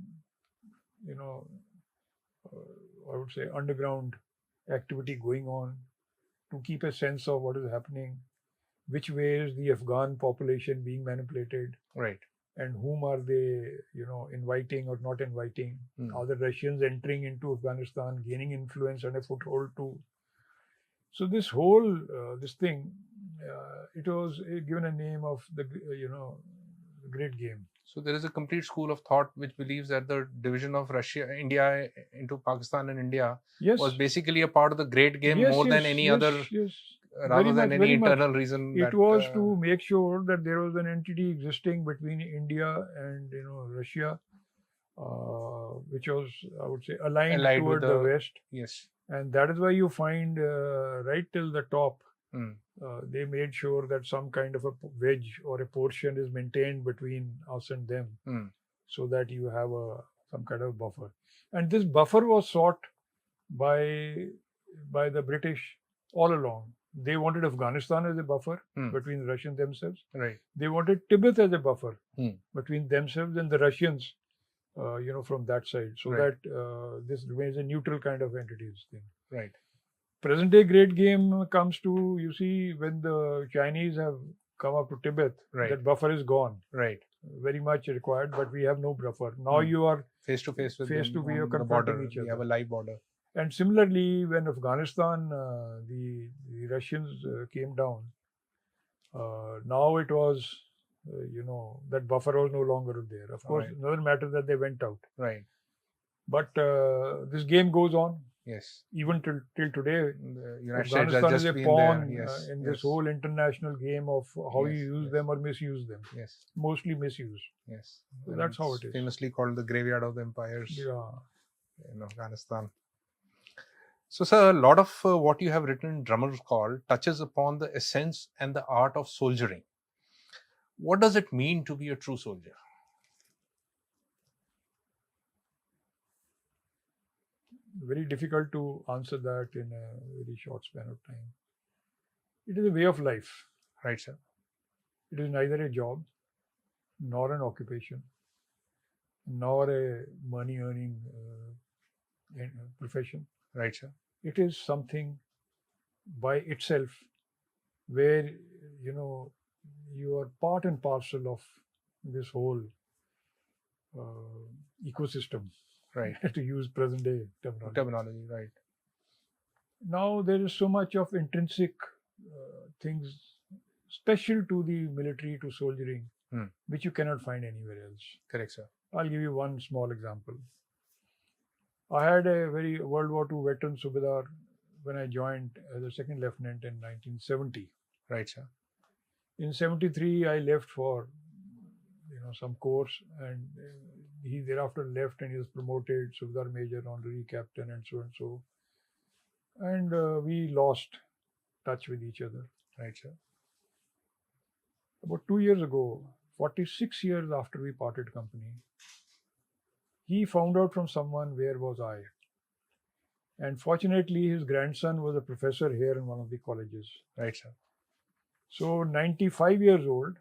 Speaker 2: I would say underground activity going on, to keep a sense of what is happening, which way is the Afghan population being manipulated,
Speaker 1: Right.
Speaker 2: and whom are they, inviting or not inviting? Are the Russians entering into Afghanistan, gaining influence and a foothold too? So this whole this thing, it was given a name of the great game.
Speaker 1: So there is a complete school of thought which believes that the division of India into Pakistan and India
Speaker 2: Yes,
Speaker 1: was basically a part of the great game
Speaker 2: yes,
Speaker 1: more than
Speaker 2: yes,
Speaker 1: any
Speaker 2: yes,
Speaker 1: other,
Speaker 2: yes.
Speaker 1: rather
Speaker 2: Very
Speaker 1: than
Speaker 2: much,
Speaker 1: any
Speaker 2: very much.
Speaker 1: internal reason.
Speaker 2: It
Speaker 1: that,
Speaker 2: was to make sure that there was an entity existing between India and Russia, which was, I would say, aligned
Speaker 1: allied
Speaker 2: toward
Speaker 1: with
Speaker 2: the West,
Speaker 1: Yes.
Speaker 2: and that is why you find right till the top,
Speaker 1: Hmm.
Speaker 2: they made sure that some kind of a wedge or a portion is maintained between us and them,
Speaker 1: Hmm.
Speaker 2: so that you have some kind of buffer. And this buffer was sought by the British all along. They wanted Afghanistan as a buffer between the Russians themselves.
Speaker 1: Right.
Speaker 2: They wanted Tibet as a buffer
Speaker 1: Hmm.
Speaker 2: between themselves and the Russians, from that side, so
Speaker 1: Right.
Speaker 2: that this remains a neutral kind of entities thing.
Speaker 1: Right.
Speaker 2: Present day great game comes to, you see, when the Chinese have come up to Tibet,
Speaker 1: Right.
Speaker 2: that buffer is gone.
Speaker 1: Right.
Speaker 2: Very much required, but we have no buffer. Now you are
Speaker 1: Face to face with
Speaker 2: face
Speaker 1: them
Speaker 2: to face,
Speaker 1: on the
Speaker 2: confronting
Speaker 1: border.
Speaker 2: each
Speaker 1: We
Speaker 2: other.
Speaker 1: have a live border.
Speaker 2: And similarly, when Afghanistan, the Russians came down, now it was, that buffer was no longer there. Of course,
Speaker 1: Right.
Speaker 2: it doesn't matter that they went out.
Speaker 1: Right.
Speaker 2: But this game goes on.
Speaker 1: Yes.
Speaker 2: Even till today.
Speaker 1: The United States
Speaker 2: Afghanistan
Speaker 1: has
Speaker 2: is a
Speaker 1: just been
Speaker 2: pawn
Speaker 1: there. Yes.
Speaker 2: in
Speaker 1: Yes.
Speaker 2: this whole international game of how
Speaker 1: Yes,
Speaker 2: you use
Speaker 1: yes.
Speaker 2: them or misuse them.
Speaker 1: Yes.
Speaker 2: Mostly misuse.
Speaker 1: Yes.
Speaker 2: So
Speaker 1: And
Speaker 2: that's how
Speaker 1: it's
Speaker 2: it is.
Speaker 1: famously called the graveyard of the empires
Speaker 2: Yeah.
Speaker 1: in Afghanistan. So, sir, a lot of what you have written in Drummer's Call touches upon the essence and the art of soldiering. What does it mean to be a true soldier?
Speaker 2: Very difficult to answer that in a very short span of time. It is a way of life.
Speaker 1: Right, sir.
Speaker 2: It is neither a job, nor an occupation, nor a money earning profession.
Speaker 1: Right, sir.
Speaker 2: It is something by itself where, you are part and parcel of this whole ecosystem,
Speaker 1: Right.
Speaker 2: to use present day terminology.
Speaker 1: Right.
Speaker 2: Now there is so much of intrinsic things special to the military, to soldiering, which you cannot find anywhere else.
Speaker 1: Correct, sir.
Speaker 2: I'll give you one small example. I had a very World War II veteran Subedar when I joined as a second lieutenant in 1970.
Speaker 1: Right, sir.
Speaker 2: In 73, I left for some course, and he thereafter left, and he was promoted Subedar Major, honorary captain, and so. And we lost touch with each other.
Speaker 1: Right, sir.
Speaker 2: About 2 years ago, 46 years after we parted company, he found out from someone where was I. And fortunately, his grandson was a professor here in one of the colleges.
Speaker 1: Right, sir.
Speaker 2: So 95 years old,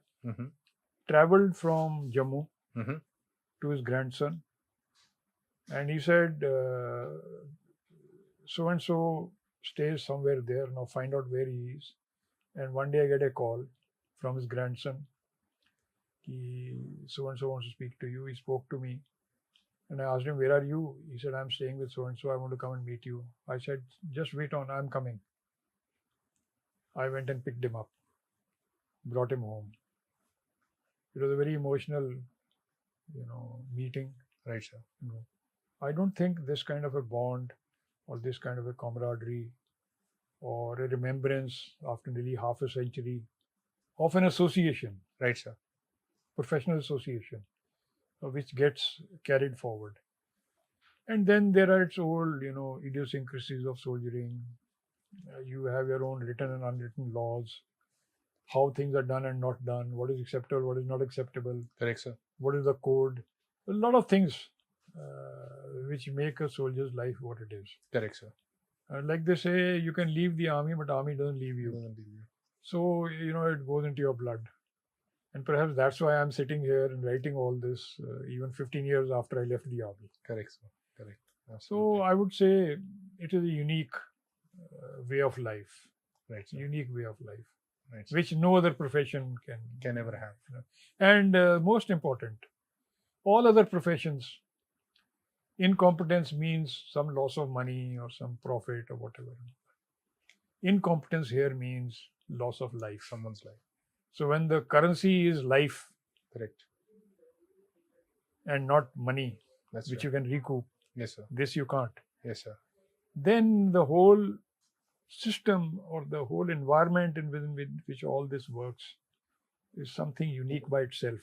Speaker 2: traveled from Jammu to his grandson. And he said, so-and-so stays somewhere there. Now find out where he is. And one day I get a call from his grandson. So-and-so wants to speak to you. He spoke to me. And I asked him, where are you? He said, I'm staying with so-and-so. I want to come and meet you. I said, just wait on, I'm coming. I went and picked him up, brought him home. It was a very emotional, meeting.
Speaker 1: Right, sir.
Speaker 2: I don't think this kind of a bond or this kind of a camaraderie or a remembrance after nearly half a century of an association.
Speaker 1: Right, sir.
Speaker 2: Professional association, which gets carried forward. And then there are its old, idiosyncrasies of soldiering. You have your own written and unwritten laws, how things are done and not done, what is acceptable, what is not acceptable.
Speaker 1: Correct, sir.
Speaker 2: What is the code? A lot of things which make a soldier's life what it is.
Speaker 1: Correct, sir.
Speaker 2: Like they say, you can leave the army, but army doesn't leave you. So, it goes into your blood. And perhaps that's why I'm sitting here and writing all this, even 15 years after I left the army.
Speaker 1: Correct, sir. Correct.
Speaker 2: So I would say it is a unique way of life,
Speaker 1: Right, sir.
Speaker 2: unique way of life,
Speaker 1: Right, sir.
Speaker 2: which no other profession
Speaker 1: Can ever have.
Speaker 2: you know. And most important, all other professions, incompetence means some loss of money or some profit or whatever. Incompetence here means loss of life.
Speaker 1: Someone's life.
Speaker 2: So when the currency is life
Speaker 1: Correct.
Speaker 2: and not money,
Speaker 1: That's
Speaker 2: which
Speaker 1: right.
Speaker 2: you can recoup,
Speaker 1: Yes, sir.
Speaker 2: this you can't,
Speaker 1: Yes, sir.
Speaker 2: then the whole system or the whole environment within which all this works is something unique by itself.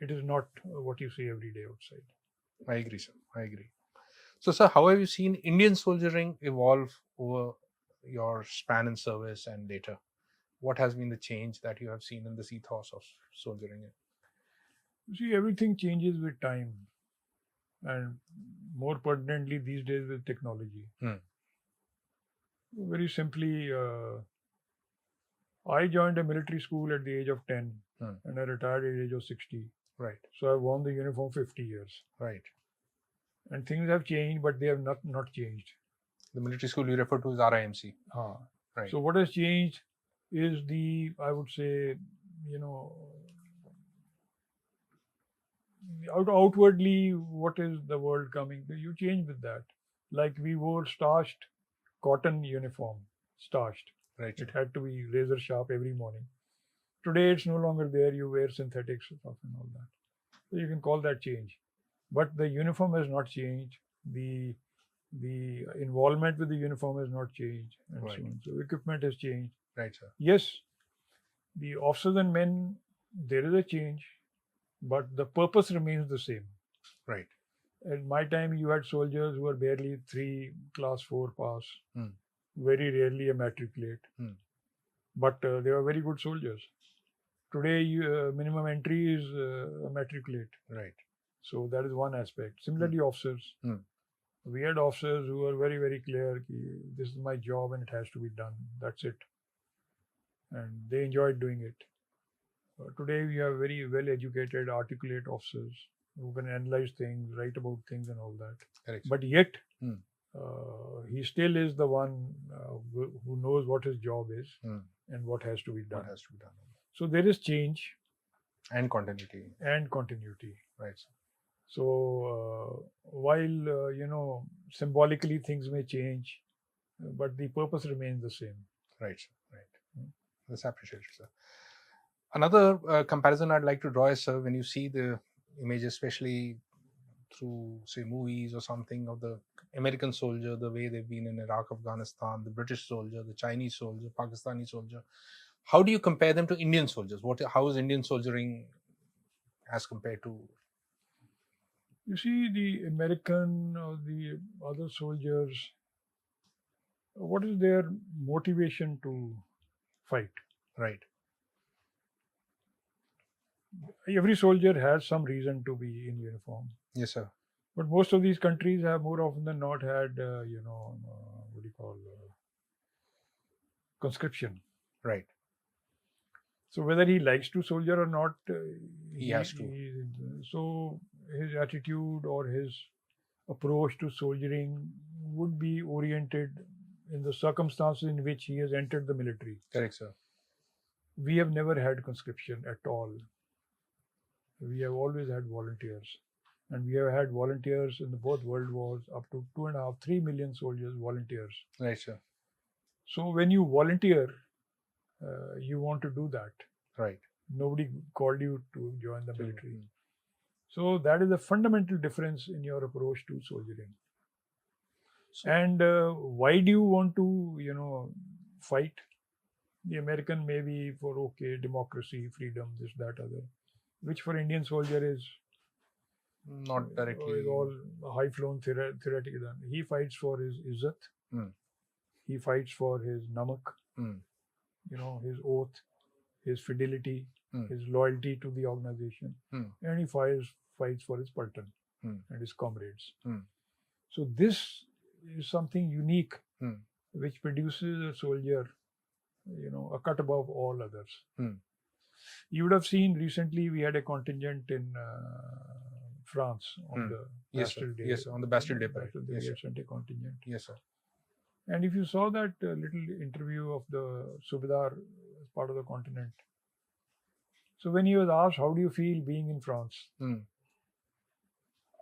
Speaker 2: It is not what you see every day outside.
Speaker 1: I agree, sir. I agree. So, sir, how have you seen Indian soldiering evolve over your span in service and later? What has been the change that you have seen in this ethos of soldiering?
Speaker 2: You see, everything changes with time, and more pertinently these days with technology. Very simply, I joined a military school at the age of 10 and I retired at the age of 60.
Speaker 1: Right.
Speaker 2: So I've worn the uniform 50 years.
Speaker 1: Right.
Speaker 2: And things have changed, but they have not changed.
Speaker 1: The military school you refer to is RIMC. Right.
Speaker 2: So what has changed is I would say, outwardly, what is the world coming? You change with that. Like we wore starched cotton uniform, starched.
Speaker 1: Right.
Speaker 2: It had to be razor sharp every morning. Today it's no longer there. You wear synthetic stuff and all that. So you can call that change. But the uniform has not changed. The involvement with the uniform has not changed, and
Speaker 1: Right.
Speaker 2: so on. So equipment has changed.
Speaker 1: Right, sir.
Speaker 2: Yes, the officers and men, there is a change, but the purpose remains the same.
Speaker 1: Right.
Speaker 2: At my time, you had soldiers who were barely 3 class 4 pass, very rarely a matriculate, but they were very good soldiers. Today, minimum entry is a matriculate.
Speaker 1: Right.
Speaker 2: So that is one aspect. Similarly, officers. We had officers who were very, very clear, this is my job and it has to be done. That's it. And they enjoyed doing it. Today, we have very well-educated, articulate officers who can analyze things, write about things and all that.
Speaker 1: Correct.
Speaker 2: But yet, he still is the one who knows what his job is and what has to be done.
Speaker 1: What has to be done.
Speaker 2: So there is change.
Speaker 1: And continuity.
Speaker 2: Right.
Speaker 1: Sir.
Speaker 2: So while symbolically things may change, but the purpose remains the same.
Speaker 1: Right. Right. That's appreciated, sir. Another comparison I'd like to draw is, sir, when you see the images, especially through, say, movies or something of the American soldier, the way they've been in Iraq, Afghanistan, the British soldier, the Chinese soldier, Pakistani soldier. How do you compare them to Indian soldiers? How is Indian soldiering as compared to?
Speaker 2: You see, the American or the other soldiers, what is their motivation to fight?
Speaker 1: Right.
Speaker 2: Every soldier has some reason to be in uniform.
Speaker 1: Yes, sir.
Speaker 2: But most of these countries have more often than not had, conscription.
Speaker 1: Right.
Speaker 2: So whether he likes to soldier or not,
Speaker 1: he has to.
Speaker 2: So his attitude or his approach to soldiering would be oriented in the circumstances in which he has entered the military.
Speaker 1: Correct, sir.
Speaker 2: We have never had conscription at all. We have always had volunteers. And we have had volunteers in both world wars, up to 2.5, 3 million soldiers, volunteers.
Speaker 1: Right, sir.
Speaker 2: So when you volunteer, you want to do that.
Speaker 1: Right.
Speaker 2: Nobody called you to join the military. So that is a fundamental difference in your approach to soldiering. So, and why do you want to, fight? The American may be for democracy, freedom, this, that, other, which for Indian soldier is
Speaker 1: not directly.
Speaker 2: Is all high-flown theoretical. He fights for his izzat. He fights for his namak. His oath, his fidelity, his loyalty to the organization, and he fights for his paltan and his comrades. So this is something unique, which produces a soldier, a cut above all others. You would have seen recently we had a contingent in France on the Bastille Day.
Speaker 1: Yes, on the Bastille Day.
Speaker 2: Yes, sent a contingent.
Speaker 1: Yes, sir.
Speaker 2: And if you saw that little interview of the Subedar as part of the continent, so when he was asked, how do you feel being in France?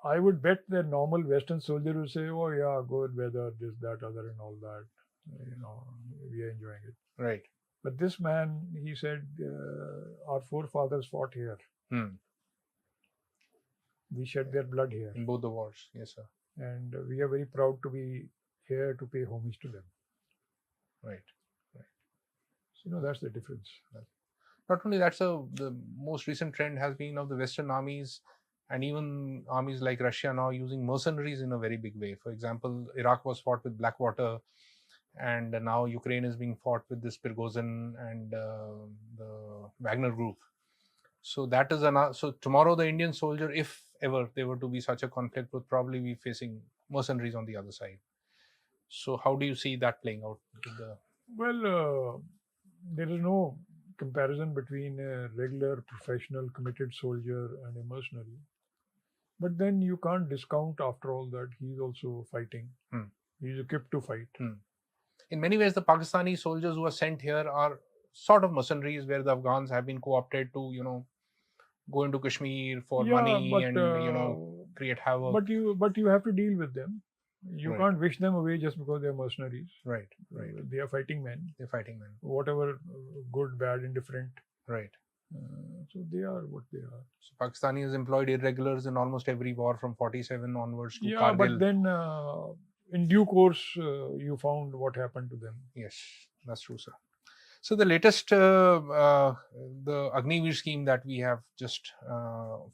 Speaker 2: I would bet that normal Western soldier would say, oh yeah, good weather, this, that, other, and all that. We are enjoying it.
Speaker 1: Right.
Speaker 2: But this man, he said, our forefathers fought here. We shed their blood here.
Speaker 1: In both the wars, yes, sir.
Speaker 2: And we are very proud to be here to pay homage to them.
Speaker 1: Right.
Speaker 2: So, that's the difference.
Speaker 1: Not only that, sir, the most recent trend has been of the Western armies and even armies like Russia now using mercenaries in a very big way. For example, Iraq was fought with Blackwater, and now Ukraine is being fought with this Prigozhin and the Wagner group. So that is so tomorrow the Indian soldier, if ever there were to be such a conflict, would probably be facing mercenaries on the other side. So how do you see that playing out?
Speaker 2: Well, there is no comparison between a regular professional committed soldier and a mercenary. But then you can't discount after all that he's also fighting. He's equipped to fight.
Speaker 1: In many ways, the Pakistani soldiers who are sent here are sort of mercenaries, where the Afghans have been co-opted to, go into Kashmir for money and create havoc.
Speaker 2: But you have to deal with them. You can't wish them away just because they're mercenaries.
Speaker 1: Right.
Speaker 2: They are fighting men.
Speaker 1: They're fighting men.
Speaker 2: Whatever, good, bad, indifferent.
Speaker 1: Right.
Speaker 2: So they are what they are.
Speaker 1: So Pakistani has employed irregulars in almost every war from 47 onwards to
Speaker 2: Kargil.
Speaker 1: Kargil.
Speaker 2: But then in due course, you found what happened to them.
Speaker 1: Yes, that's true, sir. So the latest, the Agni Scheme that we have just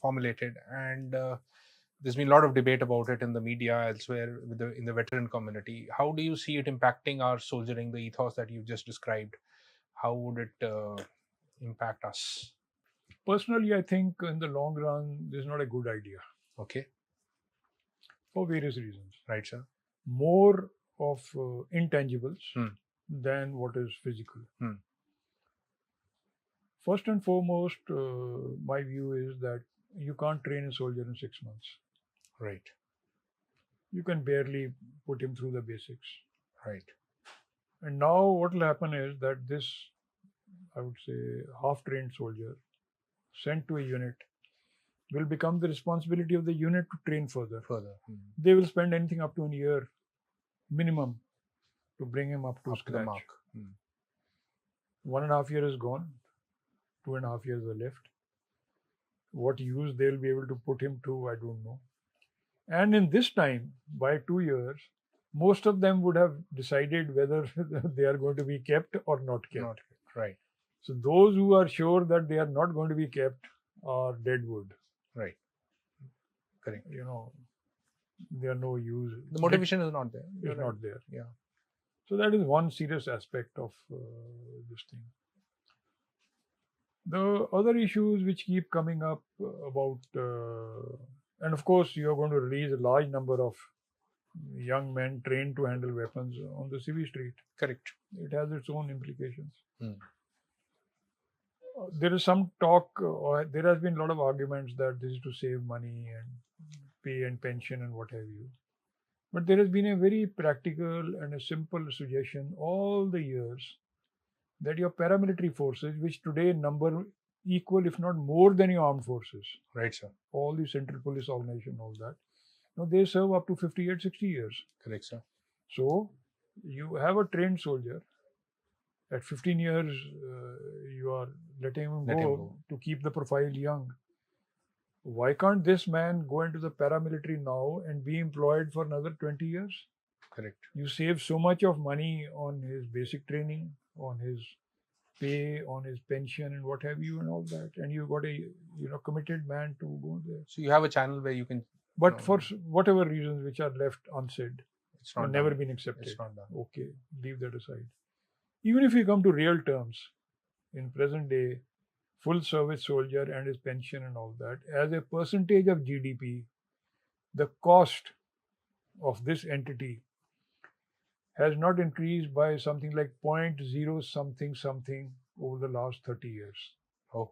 Speaker 1: formulated, and there's been a lot of debate about it in the media elsewhere in the veteran community. How do you see it impacting our soldiering, the ethos that you've just described? How would it impact us?
Speaker 2: Personally, I think in the long run, this is not a good idea.
Speaker 1: Okay.
Speaker 2: For various reasons.
Speaker 1: Right, sir.
Speaker 2: More of intangibles than what is physical. First and foremost, my view is that you can't train a soldier in 6 months.
Speaker 1: Right.
Speaker 2: You can barely put him through the basics.
Speaker 1: Right.
Speaker 2: And now what will happen is that this, I would say, half-trained soldier sent to a unit will become the responsibility of the unit to train further. They will spend anything up to a year minimum to bring him up to scratch.
Speaker 1: The mark.
Speaker 2: 1.5 years is gone. 2.5 years are left. What use they'll be able to put him to, I don't know. And in this time, by 2 years, most of them would have decided whether they are going to be kept or not kept.
Speaker 1: Right.
Speaker 2: So those who are sure that they are not going to be kept are dead wood.
Speaker 1: Right. Correct.
Speaker 2: They are no use.
Speaker 1: The motivation is not there.
Speaker 2: It's not there.
Speaker 1: Yeah.
Speaker 2: So that is one serious aspect of this thing. The other issues which keep coming up about, and of course you are going to release a large number of young men trained to handle weapons on the civil street.
Speaker 1: Correct.
Speaker 2: It has its own implications. There is some talk, there has been a lot of arguments that this is to save money and pay and pension and what have you. But there has been a very practical and a simple suggestion all the years that your paramilitary forces, which today number equal, if not more than your armed forces.
Speaker 1: Right, sir.
Speaker 2: All the central police organization, all that. They serve up to 58, 60 years.
Speaker 1: Correct, sir.
Speaker 2: So you have a trained soldier. At 15 years, you are letting him go to keep the profile young. Why can't this man go into the paramilitary now and be employed for another 20 years?
Speaker 1: Correct.
Speaker 2: You save so much of money on his basic training, on his pay, on his pension and what have you and all that. And you've got a committed man to go there.
Speaker 1: So you have a channel where you can...
Speaker 2: But for whatever reasons which are left unsaid,
Speaker 1: it's not
Speaker 2: never been accepted.
Speaker 1: It's not done.
Speaker 2: Okay, leave that aside. Even if you come to real terms, in present day, full service soldier and his pension and all that, as a percentage of GDP, the cost of this entity has not increased by something like 0.0 something over the last 30 years.
Speaker 1: Oh.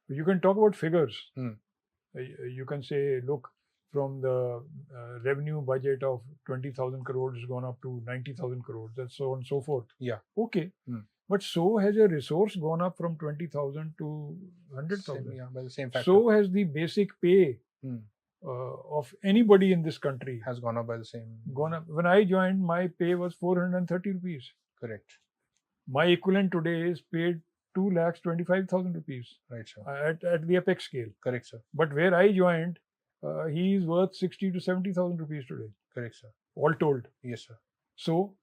Speaker 2: You can talk about figures. You can say, look, from the revenue budget of 20,000 crores has gone up to 90,000 crores, and so on and so forth.
Speaker 1: Yeah.
Speaker 2: Okay.
Speaker 1: Hmm.
Speaker 2: But so has a resource gone up from 20,000 to 100,000.
Speaker 1: Yeah, by the same factor.
Speaker 2: So has the basic pay of anybody in this country
Speaker 1: has gone up by the same.
Speaker 2: Gone up. When I joined, my pay was 430 rupees.
Speaker 1: Correct.
Speaker 2: My equivalent today is paid 2,25,000 rupees.
Speaker 1: Right, sir.
Speaker 2: At the apex scale.
Speaker 1: Correct, sir.
Speaker 2: But where I joined, he is worth 60 to 70,000 rupees today.
Speaker 1: Correct, sir.
Speaker 2: All told.
Speaker 1: Yes, sir.
Speaker 2: So,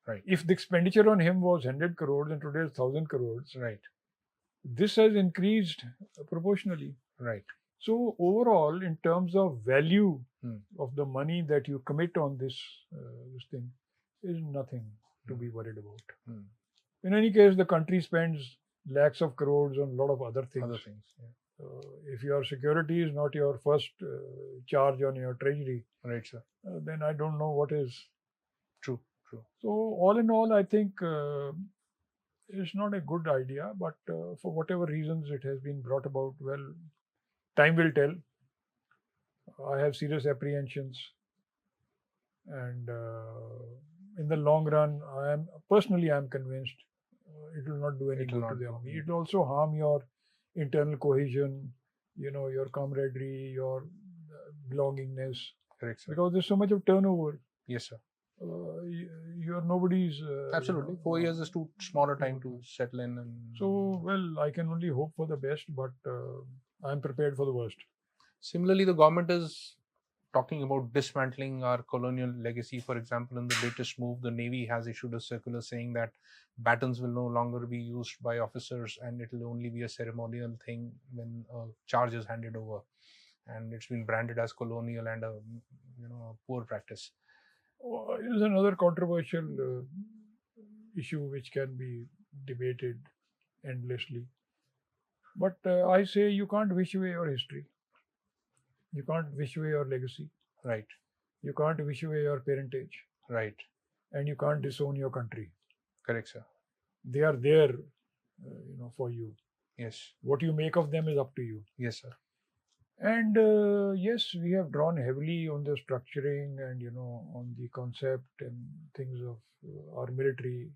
Speaker 1: right.
Speaker 2: If the expenditure on him was 100 crores and today is 1,000 crores,
Speaker 1: right,
Speaker 2: this has increased proportionally.
Speaker 1: Right.
Speaker 2: So overall, in terms of value of the money that you commit on this thing, is nothing to be worried about. In any case, the country spends lakhs of crores on a lot of other things. Yeah. If your security is not your first charge on your treasury,
Speaker 1: right, sir,
Speaker 2: then I don't know what is.
Speaker 1: True.
Speaker 2: So all in all, I think it's not a good idea, but for whatever reasons it has been brought about, well, time will tell. I have serious apprehensions, and in the long run, I am convinced it will not do any good to the army. It will also harm your internal cohesion, your camaraderie, your belongingness.
Speaker 1: Correct, sir.
Speaker 2: Because there's so much of turnover.
Speaker 1: Yes, sir.
Speaker 2: You're nobody's.
Speaker 1: Absolutely. 4 years is too small a time to settle in.
Speaker 2: So, well, I can only hope for the best, but I'm prepared for the worst.
Speaker 1: Similarly, the government is talking about dismantling our colonial legacy. For example, in the latest move, the Navy has issued a circular saying that batons will no longer be used by officers and it will only be a ceremonial thing when a charge is handed over. And it's been branded as colonial and a poor practice.
Speaker 2: It is another controversial issue which can be debated endlessly. But I say you can't wish away your history. You can't wish away your legacy.
Speaker 1: Right.
Speaker 2: You can't wish away your parentage.
Speaker 1: Right.
Speaker 2: And you can't disown your country.
Speaker 1: Correct, sir.
Speaker 2: They are there, for you.
Speaker 1: Yes.
Speaker 2: What you make of them is up to you.
Speaker 1: Yes, sir.
Speaker 2: And yes, we have drawn heavily on the structuring and, on the concept and things of our military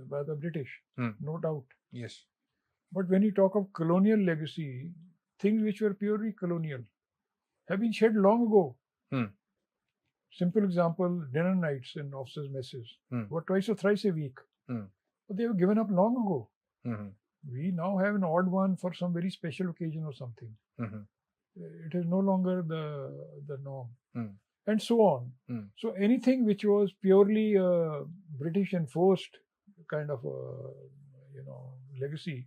Speaker 2: by the British, no doubt.
Speaker 1: Yes.
Speaker 2: But when you talk of colonial legacy, things which were purely colonial have been shed long ago. Simple example, dinner nights in officers' messes were twice or thrice a week. But they were given up long ago. We now have an odd one for some very special occasion or something. It is no longer the norm. And so on. So anything which was purely British enforced kind of legacy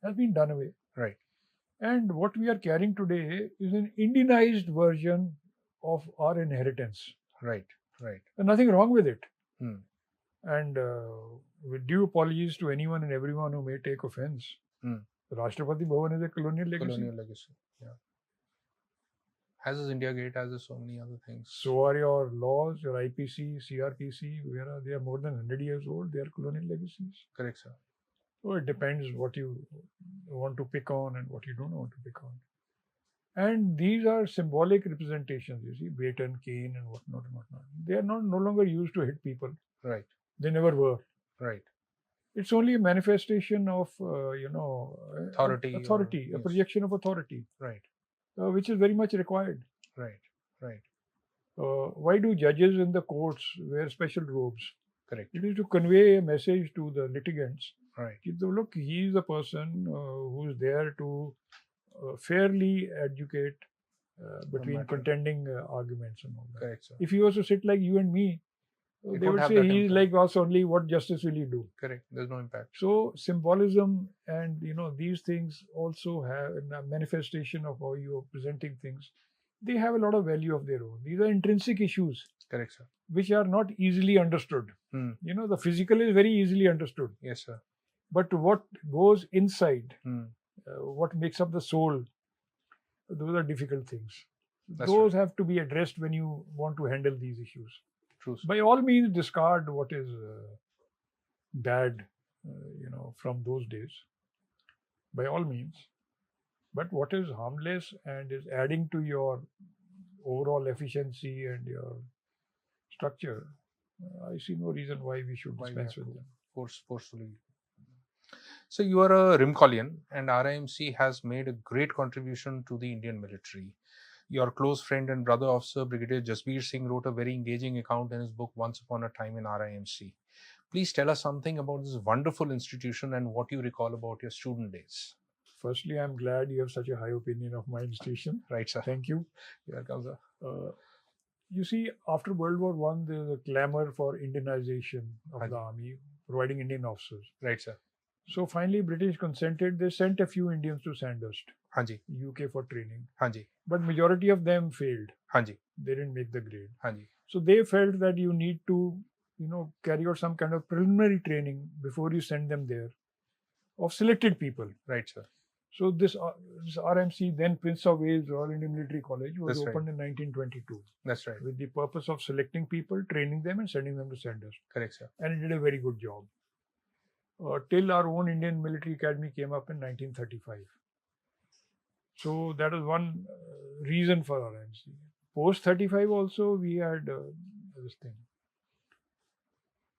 Speaker 2: has been done away.
Speaker 1: Right.
Speaker 2: And what we are carrying today is an Indianized version of our inheritance.
Speaker 1: Right.
Speaker 2: And nothing wrong with it. And with due apologies to anyone and everyone who may take offense, Rashtrapati Bhavan is a colonial legacy.
Speaker 1: Colonial legacy, yeah. As is India Gate, as is so many other things.
Speaker 2: So are your laws, your IPC, CRPC, they are more than 100 years old. They are colonial legacies.
Speaker 1: Correct, sir.
Speaker 2: So it depends what you want to pick on and what you don't want to pick on. And these are symbolic representations, you see, baton, cane and whatnot. They are no longer used to hit people.
Speaker 1: Right.
Speaker 2: They never were.
Speaker 1: Right.
Speaker 2: It's only a manifestation of,
Speaker 1: authority,
Speaker 2: a projection of authority.
Speaker 1: Right.
Speaker 2: Which is very much required.
Speaker 1: Right.
Speaker 2: Why do judges in the courts wear special robes?
Speaker 1: Correct.
Speaker 2: It is to convey a message to the litigants.
Speaker 1: Right.
Speaker 2: Look, he is a person who is there to fairly educate between contending arguments and all that.
Speaker 1: Correct, sir.
Speaker 2: If he was to sit like you and me, they would say he is like us only. What justice will he do?
Speaker 1: Correct. There's no impact.
Speaker 2: So symbolism and these things also have a manifestation of how you are presenting things. They have a lot of value of their own. These are intrinsic issues.
Speaker 1: Correct, sir.
Speaker 2: Which are not easily understood. The physical is very easily understood.
Speaker 1: Yes, sir.
Speaker 2: But what goes inside, what makes up the soul, those are difficult things. Those have to be addressed when you want to handle these issues.
Speaker 1: True.
Speaker 2: By all means, discard what is bad, from those days. By all means. But what is harmless and is adding to your overall efficiency and your structure, I see no reason why we should
Speaker 1: Why we
Speaker 2: dispense
Speaker 1: have
Speaker 2: with
Speaker 1: to
Speaker 2: them.
Speaker 1: forcefully. So you are a Rimcollian, and RIMC has made a great contribution to the Indian military. Your close friend and brother officer, Brigadier Jasbir Singh, wrote a very engaging account in his book Once Upon a Time in RIMC. Please tell us something about this wonderful institution and what you recall about your student days.
Speaker 2: Firstly, I'm glad you have such a high opinion of my institution.
Speaker 1: Right, sir.
Speaker 2: Thank you.
Speaker 1: You're welcome, sir.
Speaker 2: You see, after World War One, there was a clamor for Indianization of the army, providing Indian officers.
Speaker 1: Right, sir.
Speaker 2: So finally, British consented. They sent a few Indians to Sandhurst,
Speaker 1: Hanji.
Speaker 2: UK, for training.
Speaker 1: Hanji.
Speaker 2: But majority of them failed.
Speaker 1: Hanji.
Speaker 2: They didn't make the grade.
Speaker 1: Hanji.
Speaker 2: So they felt that you need to, carry out some kind of preliminary training before you send them there of selected people.
Speaker 1: Right, sir.
Speaker 2: So this RMC, then Prince of Wales Royal Indian Military College, was
Speaker 1: That's
Speaker 2: opened in 1922.
Speaker 1: That's right.
Speaker 2: With the purpose of selecting people, training them, and sending them to Sandhurst.
Speaker 1: Correct, sir.
Speaker 2: And it did a very good job. Till our own Indian Military Academy came up in 1935. So that is one reason for RMC. Post 35 also we had this thing.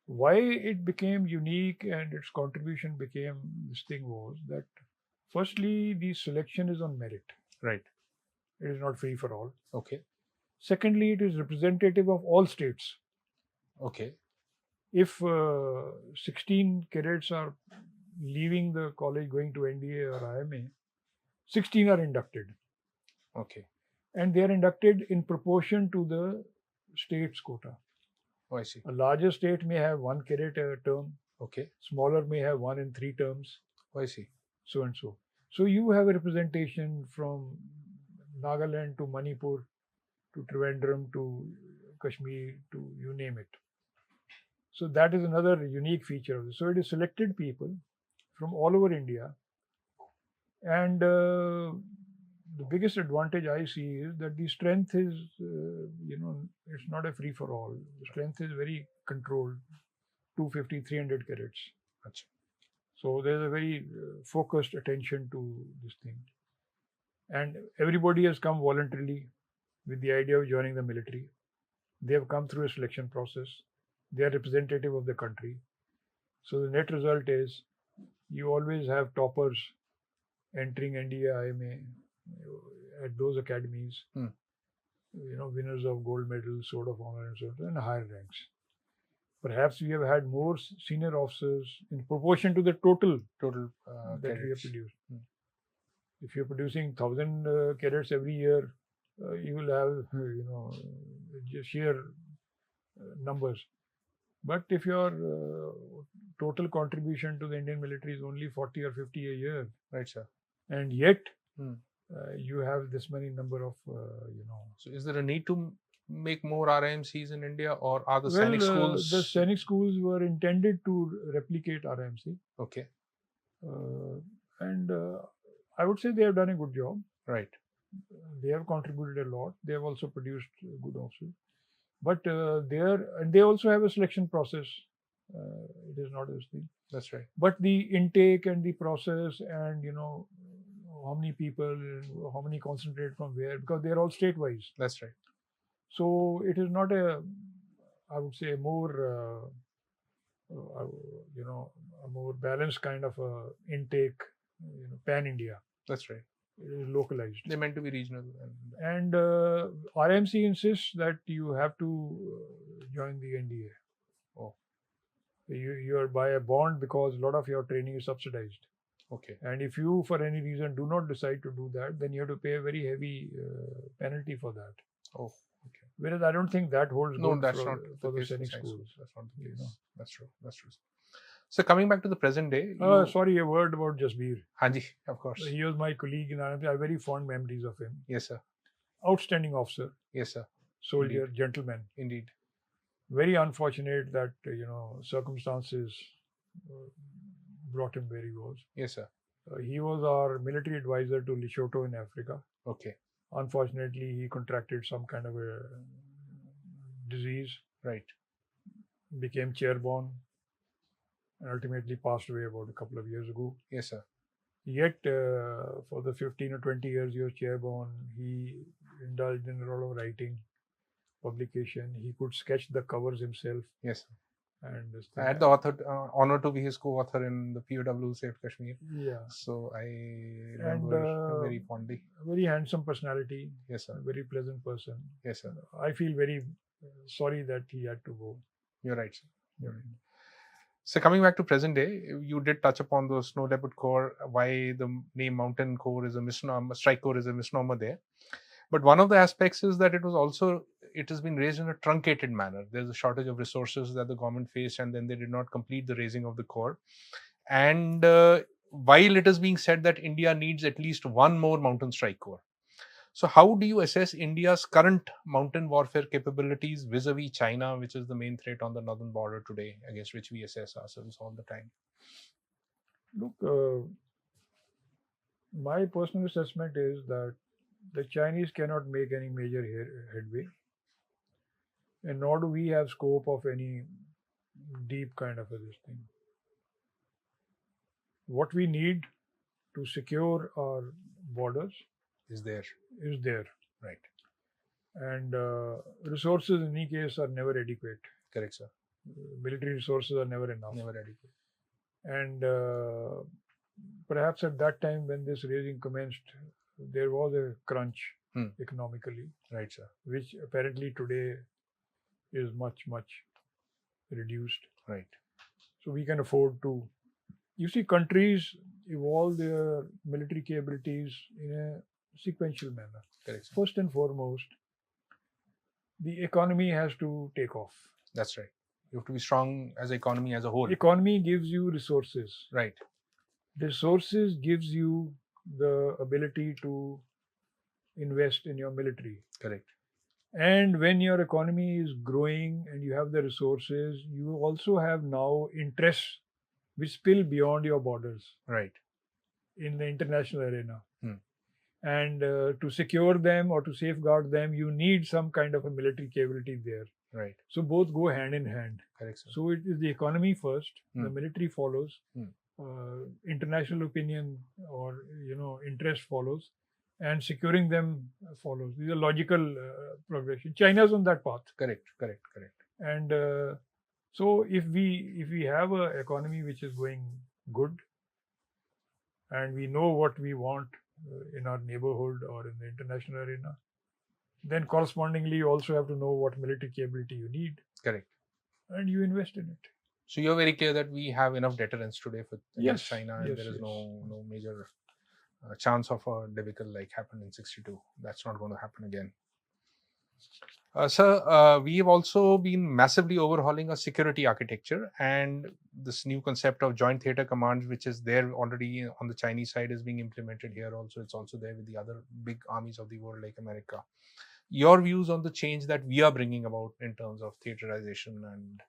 Speaker 2: Why it became unique and its contribution became this thing was that firstly, the selection is on merit.
Speaker 1: Right.
Speaker 2: It is not free for all.
Speaker 1: Okay.
Speaker 2: Secondly, it is representative of all states.
Speaker 1: Okay.
Speaker 2: If 16 cadets are leaving the college going to NDA or IMA, 16 are inducted.
Speaker 1: Okay.
Speaker 2: And they are inducted in proportion to the state's quota.
Speaker 1: Oh, I see.
Speaker 2: A larger state may have one cadet a term.
Speaker 1: Okay.
Speaker 2: Smaller may have 1 in 3 terms.
Speaker 1: Oh, I see.
Speaker 2: So and so. So you have a representation from Nagaland to Manipur to Trivandrum to Kashmir to you name it. So that is another unique feature of this. So it is selected people from all over India. And the biggest advantage I see is that the strength is, it's not a free for all. The strength is very controlled, 250, 300 cadets.
Speaker 1: Achha.
Speaker 2: So there's a very focused attention to this thing. And everybody has come voluntarily with the idea of joining the military. They have come through a selection process. They are representative of the country. So the net result is you always have toppers entering NDA, IMA at those academies, winners of gold medals, sword of honor, and so on, and higher ranks. Perhaps we have had more senior officers in proportion to the total that
Speaker 1: cadets
Speaker 2: we have produced. If you're producing 1,000 cadets every year, you will have, just sheer numbers. But if your total contribution to the Indian military is only 40 or 50 a year,
Speaker 1: right, sir,
Speaker 2: and yet you have this many number of,
Speaker 1: So is there a need to make more RIMCs in India, or are the Sainik schools?
Speaker 2: The Sainik schools were intended to replicate RIMC.
Speaker 1: Okay.
Speaker 2: And I would say they have done a good job.
Speaker 1: Right.
Speaker 2: They have contributed a lot. They have also produced good officers. But they also have a selection process. It is not this thing.
Speaker 1: That's right.
Speaker 2: But the intake and the process and, how many people, how many concentrate from where, because they're all state-wise.
Speaker 1: That's right.
Speaker 2: So it is not I would say, more, a more balanced kind of intake, pan-India.
Speaker 1: That's right.
Speaker 2: It is localized.
Speaker 1: They're meant to be regional.
Speaker 2: And RMC insists that you have to join the NDA.
Speaker 1: Oh.
Speaker 2: You are by a bond because a lot of your training is subsidized.
Speaker 1: Okay.
Speaker 2: And if you, for any reason, do not decide to do that, then you have to pay a very heavy penalty for that.
Speaker 1: Oh, okay.
Speaker 2: Whereas I don't think that holds
Speaker 1: no,
Speaker 2: good
Speaker 1: that's
Speaker 2: for,
Speaker 1: not
Speaker 2: for the
Speaker 1: case
Speaker 2: Sainik
Speaker 1: schools.
Speaker 2: schools.
Speaker 1: That's not the case. That's true. That's true. So coming back to the present day.
Speaker 2: Sorry, a word about Jasbir.
Speaker 1: Hanji, of course.
Speaker 2: He was my colleague in RMC. I have very fond memories of him.
Speaker 1: Yes, sir.
Speaker 2: Outstanding officer.
Speaker 1: Yes, sir.
Speaker 2: Soldier, gentleman.
Speaker 1: Indeed.
Speaker 2: Very unfortunate that, circumstances brought him where he was.
Speaker 1: Yes, sir.
Speaker 2: He was our military advisor to Lesotho in Africa.
Speaker 1: Okay.
Speaker 2: Unfortunately, he contracted some kind of a disease.
Speaker 1: Right.
Speaker 2: Became chairborne and ultimately passed away about a couple of years ago.
Speaker 1: Yes, sir.
Speaker 2: Yet, for the 15 or 20 years he was chairborne, he indulged in a lot of writing, publication. He could sketch the covers himself.
Speaker 1: Yes.
Speaker 2: And this
Speaker 1: I
Speaker 2: thing.
Speaker 1: had the honor to be his co-author in the POW Saved Kashmir.
Speaker 2: Yeah.
Speaker 1: So I remember him very fondly.
Speaker 2: Very handsome personality.
Speaker 1: Yes, sir.
Speaker 2: A very pleasant person.
Speaker 1: Yes, sir.
Speaker 2: I feel very sorry that he had to go.
Speaker 1: You're right, sir. You're right. So coming back to present day, you did touch upon the Snow Leopard Corps, why the name Mountain Corps is a misnomer, Strike Corps is a misnomer there. But one of the aspects is that it has been raised in a truncated manner. There's a shortage of resources that the government faced, and then they did not complete the raising of the corps. And while it is being said that India needs at least one more Mountain Strike Corps. So how do you assess India's current mountain warfare capabilities vis-a-vis China, which is the main threat on the northern border today, against which we assess ourselves all the time?
Speaker 2: Look, my personal assessment is that the Chinese cannot make any major headway, and nor do we have scope of any deep kind of this thing. What we need to secure our borders
Speaker 1: Is there. Right.
Speaker 2: And resources in any case are never adequate.
Speaker 1: Correct, sir.
Speaker 2: Military resources are never enough.
Speaker 1: Never adequate.
Speaker 2: And perhaps at that time when this raising commenced, there was a crunch economically.
Speaker 1: Right, sir.
Speaker 2: Which apparently today is much, much reduced.
Speaker 1: Right.
Speaker 2: So we can afford to. You see, countries evolve their military capabilities in a sequential manner.
Speaker 1: Correct, sir.
Speaker 2: First and foremost, the economy has to take off.
Speaker 1: That's right. You have to be strong as an economy as a whole.
Speaker 2: Economy gives you resources.
Speaker 1: Right.
Speaker 2: Resources gives you the ability to invest in your military.
Speaker 1: Correct.
Speaker 2: And when your economy is growing and you have the resources, you also have now interests which spill beyond your borders.
Speaker 1: Right.
Speaker 2: In the international arena. And to secure them or to safeguard them, you need some kind of a military capability there.
Speaker 1: Right.
Speaker 2: So both go hand in hand.
Speaker 1: Correct, sir.
Speaker 2: So it is the economy first, the military follows, international opinion or interest follows, and securing them follows. These are logical progression. China's on that path.
Speaker 1: Correct.
Speaker 2: And so if we have an economy which is going good, and we know what we want in our neighborhood or in the international arena, then correspondingly you also have to know what military capability you need.
Speaker 1: Correct.
Speaker 2: And you invest in it.
Speaker 1: So you're very clear that we have enough deterrence today against China, and
Speaker 2: yes,
Speaker 1: there is no major chance of a debacle like happened in 62. That's not going to happen again. Sir, we have also been massively overhauling our security architecture, and this new concept of joint theater commands, which is there already on the Chinese side, is being implemented here also. It's also there with the other big armies of the world like America. Your views on the change that we are bringing about in terms of theaterization and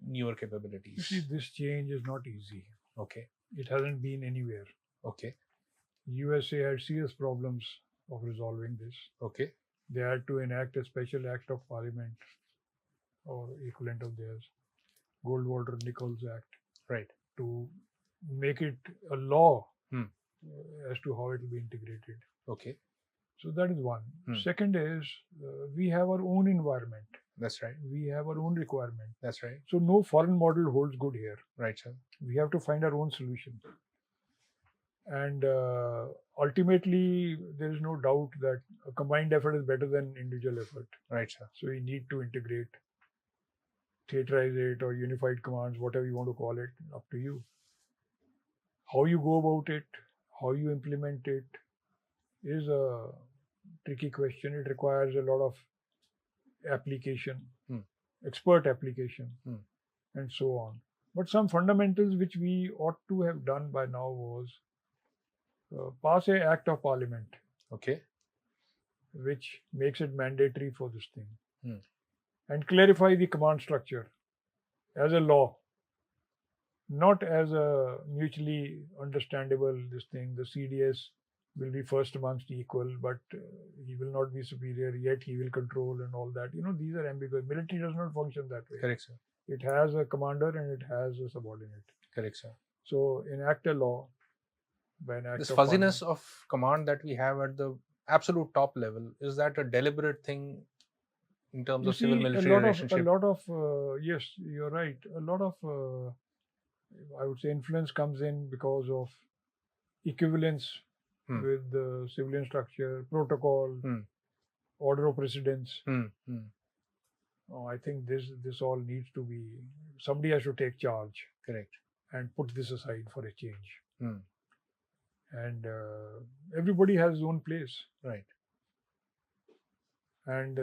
Speaker 1: newer capabilities?
Speaker 2: You see, this change is not easy.
Speaker 1: Okay.
Speaker 2: It hasn't been anywhere.
Speaker 1: Okay.
Speaker 2: USA had serious problems of resolving this.
Speaker 1: Okay.
Speaker 2: They had to enact a special act of parliament or equivalent of theirs, Goldwater-Nichols Act.
Speaker 1: Right.
Speaker 2: To make it a law as to how it will be integrated.
Speaker 1: Okay.
Speaker 2: So that is one. Second is we have our own environment.
Speaker 1: That's right.
Speaker 2: We have our own requirement.
Speaker 1: That's right.
Speaker 2: So no foreign model holds good here.
Speaker 1: Right, sir.
Speaker 2: We have to find our own solution. And ultimately, there is no doubt that a combined effort is better than individual effort.
Speaker 1: Right, sir.
Speaker 2: So we need to integrate, theaterize it, or unified commands, whatever you want to call it, up to you. How you go about it, how you implement it, is a tricky question. It requires a lot of application, expert application, and so on. But some fundamentals which we ought to have done by now was pass an act of parliament.
Speaker 1: Okay.
Speaker 2: Which makes it mandatory for this thing. And clarify the command structure as a law, not as a mutually understandable this thing. The CDS will be first amongst equal, but he will not be superior, yet he will control and all that. These are ambiguous. Military does not function that way.
Speaker 1: Correct, sir.
Speaker 2: It has a commander and it has a subordinate.
Speaker 1: Correct, sir.
Speaker 2: So enact a law by an act
Speaker 1: this
Speaker 2: of
Speaker 1: fuzziness
Speaker 2: parliament.
Speaker 1: of command that we have at the absolute top level, is that a deliberate thing in terms
Speaker 2: You
Speaker 1: of
Speaker 2: see,
Speaker 1: civil-military relationship?
Speaker 2: yes, you're right. A lot of, I would say, influence comes in because of equivalence
Speaker 1: Hmm.
Speaker 2: with the civilian structure, protocol,
Speaker 1: Hmm.
Speaker 2: order of precedence.
Speaker 1: Hmm. Hmm.
Speaker 2: I think this all needs to be, somebody has to take charge
Speaker 1: Correct.
Speaker 2: and put this aside for a change.
Speaker 1: Hmm.
Speaker 2: And everybody has his own place.
Speaker 1: Right.
Speaker 2: And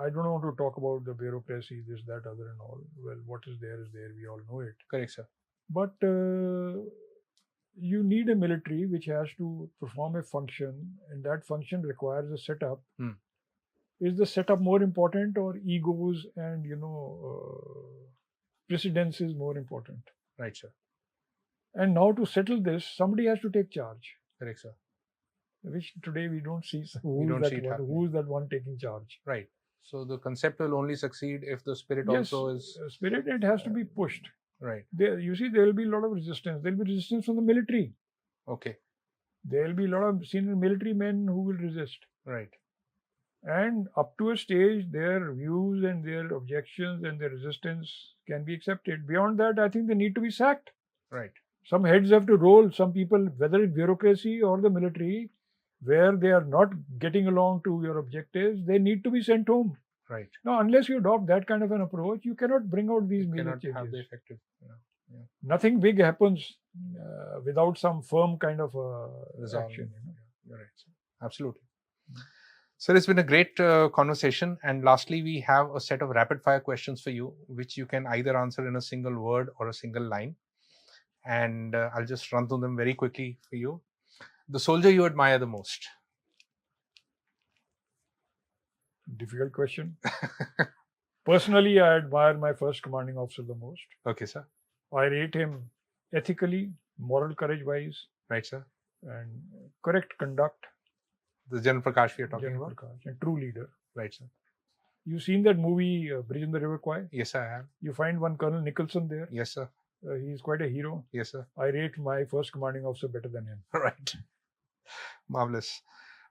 Speaker 2: I don't want to talk about the bureaucracy, this, that, other, and all. Well, what is there is there. We all know it.
Speaker 1: Correct, sir.
Speaker 2: But you need a military which has to perform a function, and that function requires a setup.
Speaker 1: Hmm.
Speaker 2: Is the setup more important, or egos and precedence is more important?
Speaker 1: Right, sir.
Speaker 2: And now to settle this, somebody has to take charge.
Speaker 1: Correct, sir.
Speaker 2: Which today we don't see.
Speaker 1: don't see it happening.
Speaker 2: Who's that one taking charge?
Speaker 1: Right. So the concept will only succeed if the spirit
Speaker 2: Yes,
Speaker 1: also is
Speaker 2: spirit. It has to be pushed.
Speaker 1: right.
Speaker 2: There, you see, there will be a lot of resistance. There will be resistance from the military.
Speaker 1: Okay.
Speaker 2: There will be a lot of senior military men who will resist.
Speaker 1: Right.
Speaker 2: And up to a stage, their views and their objections and their resistance can be accepted. Beyond that, I think they need to be sacked.
Speaker 1: Right.
Speaker 2: Some heads have to roll. Some people, whether it's bureaucracy or the military, where they are not getting along to your objectives, they need to be sent home.
Speaker 1: Right.
Speaker 2: Now, unless you adopt that kind of an approach, you cannot bring out these major
Speaker 1: Cannot
Speaker 2: changes.
Speaker 1: have the effective. Yeah.
Speaker 2: Nothing big happens without some firm kind of
Speaker 1: Resolve.
Speaker 2: action.
Speaker 1: You're right, sir. Absolutely. Sir, it's been a great conversation. And lastly, we have a set of rapid fire questions for you, which you can either answer in a single word or a single line. And I'll just run through them very quickly for you. The soldier you admire the most?
Speaker 2: Difficult question. Personally, I admire my first commanding officer the most.
Speaker 1: Okay, sir.
Speaker 2: I rate him ethically, moral courage wise.
Speaker 1: Right, sir.
Speaker 2: And correct conduct.
Speaker 1: The General Prakash we are talking
Speaker 2: General
Speaker 1: about?
Speaker 2: Prakash, and true leader.
Speaker 1: Right, sir.
Speaker 2: You've seen that movie, Bridge on the River Kwai?
Speaker 1: Yes, I have.
Speaker 2: You find one Colonel Nicholson there.
Speaker 1: Yes, sir.
Speaker 2: He's quite a hero.
Speaker 1: Yes, sir.
Speaker 2: I rate my first commanding officer better than him.
Speaker 1: Right. Marvelous.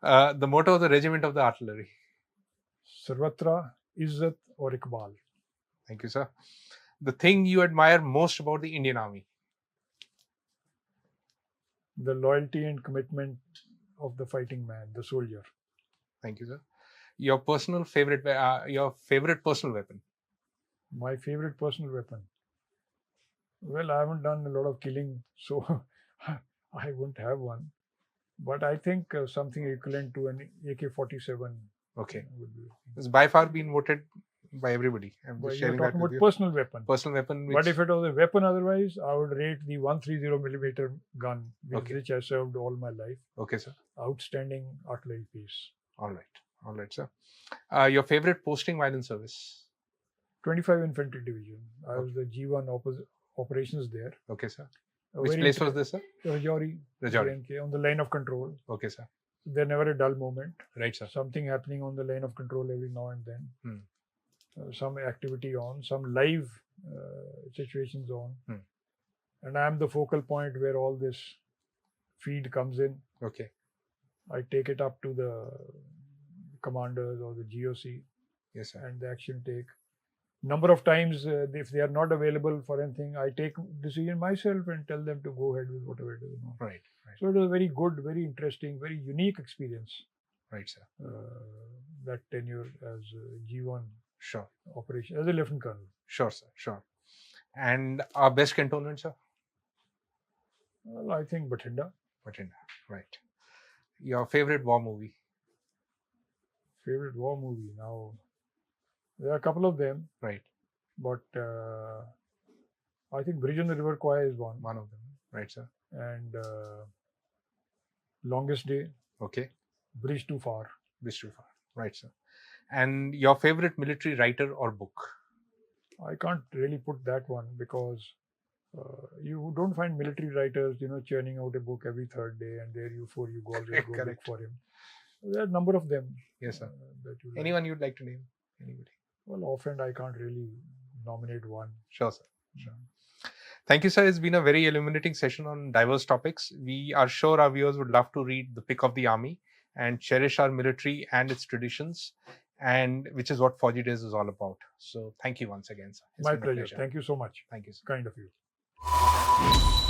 Speaker 1: The motto of the Regiment of the Artillery?
Speaker 2: Sarvatra, Izzat or Iqbal.
Speaker 1: Thank you, sir. The thing you admire most about the Indian Army?
Speaker 2: The loyalty and commitment of the fighting man, the soldier.
Speaker 1: Thank you, sir. Your favorite personal weapon?
Speaker 2: My favorite personal weapon? Well, I haven't done a lot of killing, so I wouldn't have one. But I think something equivalent to an AK-47.
Speaker 1: Okay.
Speaker 2: Would be.
Speaker 1: It's by far been voted by everybody. I'm just
Speaker 2: You're
Speaker 1: sharing
Speaker 2: talking
Speaker 1: that
Speaker 2: about
Speaker 1: with you.
Speaker 2: personal weapon.
Speaker 1: Personal weapon.
Speaker 2: But if it was a weapon otherwise, I would rate the 130mm gun, with which I served all my life.
Speaker 1: Okay, sir.
Speaker 2: Outstanding artillery piece.
Speaker 1: All right, sir. Your favorite posting while in service?
Speaker 2: 25 Infantry Division. I was the G1 operations there.
Speaker 1: Okay, sir. Which place was this, sir?
Speaker 2: Rajouri.
Speaker 1: Rajouri.
Speaker 2: On the line of control.
Speaker 1: Okay, sir.
Speaker 2: There's never a dull moment.
Speaker 1: Right, sir.
Speaker 2: Something happening on the line of control every now and then. Some activity on, some live situations on. And I'm the focal point where all this feed comes in.
Speaker 1: Okay.
Speaker 2: I take it up to the commanders or the GOC.
Speaker 1: Yes, sir.
Speaker 2: And the action take. Number of times, if they are not available for anything, I take decision myself and tell them to go ahead with whatever it is.
Speaker 1: Right.
Speaker 2: So it was a very good, very interesting, very unique experience.
Speaker 1: Right, sir.
Speaker 2: That tenure as G1 operation, as a Lieutenant Colonel.
Speaker 1: Sure, sir. Sure. And our best cantonment, sir?
Speaker 2: Well, I think Bathinda.
Speaker 1: Right. Your favorite war movie?
Speaker 2: Favorite war movie? Now, there are a couple of them.
Speaker 1: Right.
Speaker 2: But I think Bridge on the River Kwai is one.
Speaker 1: One of them. Right, sir.
Speaker 2: And Longest Day.
Speaker 1: Okay.
Speaker 2: Bridge Too Far.
Speaker 1: Bridge Too Far. Right, sir. And your favorite military writer or book?
Speaker 2: I can't really put that one because you don't find military writers, churning out a book every third day, and there you go always go look for him. There are a number of them.
Speaker 1: Yes, sir.
Speaker 2: Anyone
Speaker 1: you'd like to name? Anybody?
Speaker 2: Well, often I can't really nominate one.
Speaker 1: Sure, sir. Sure. Thank you, sir. It's been a very illuminating session on diverse topics. We are sure our viewers would love to read The Pick of the Army and cherish our military and its traditions, and which is what Fauji Days is all about. So thank you once again, sir. It's
Speaker 2: My
Speaker 1: been a
Speaker 2: pleasure.
Speaker 1: pleasure.
Speaker 2: Thank you so much.
Speaker 1: Thank you, sir.
Speaker 2: Kind of you.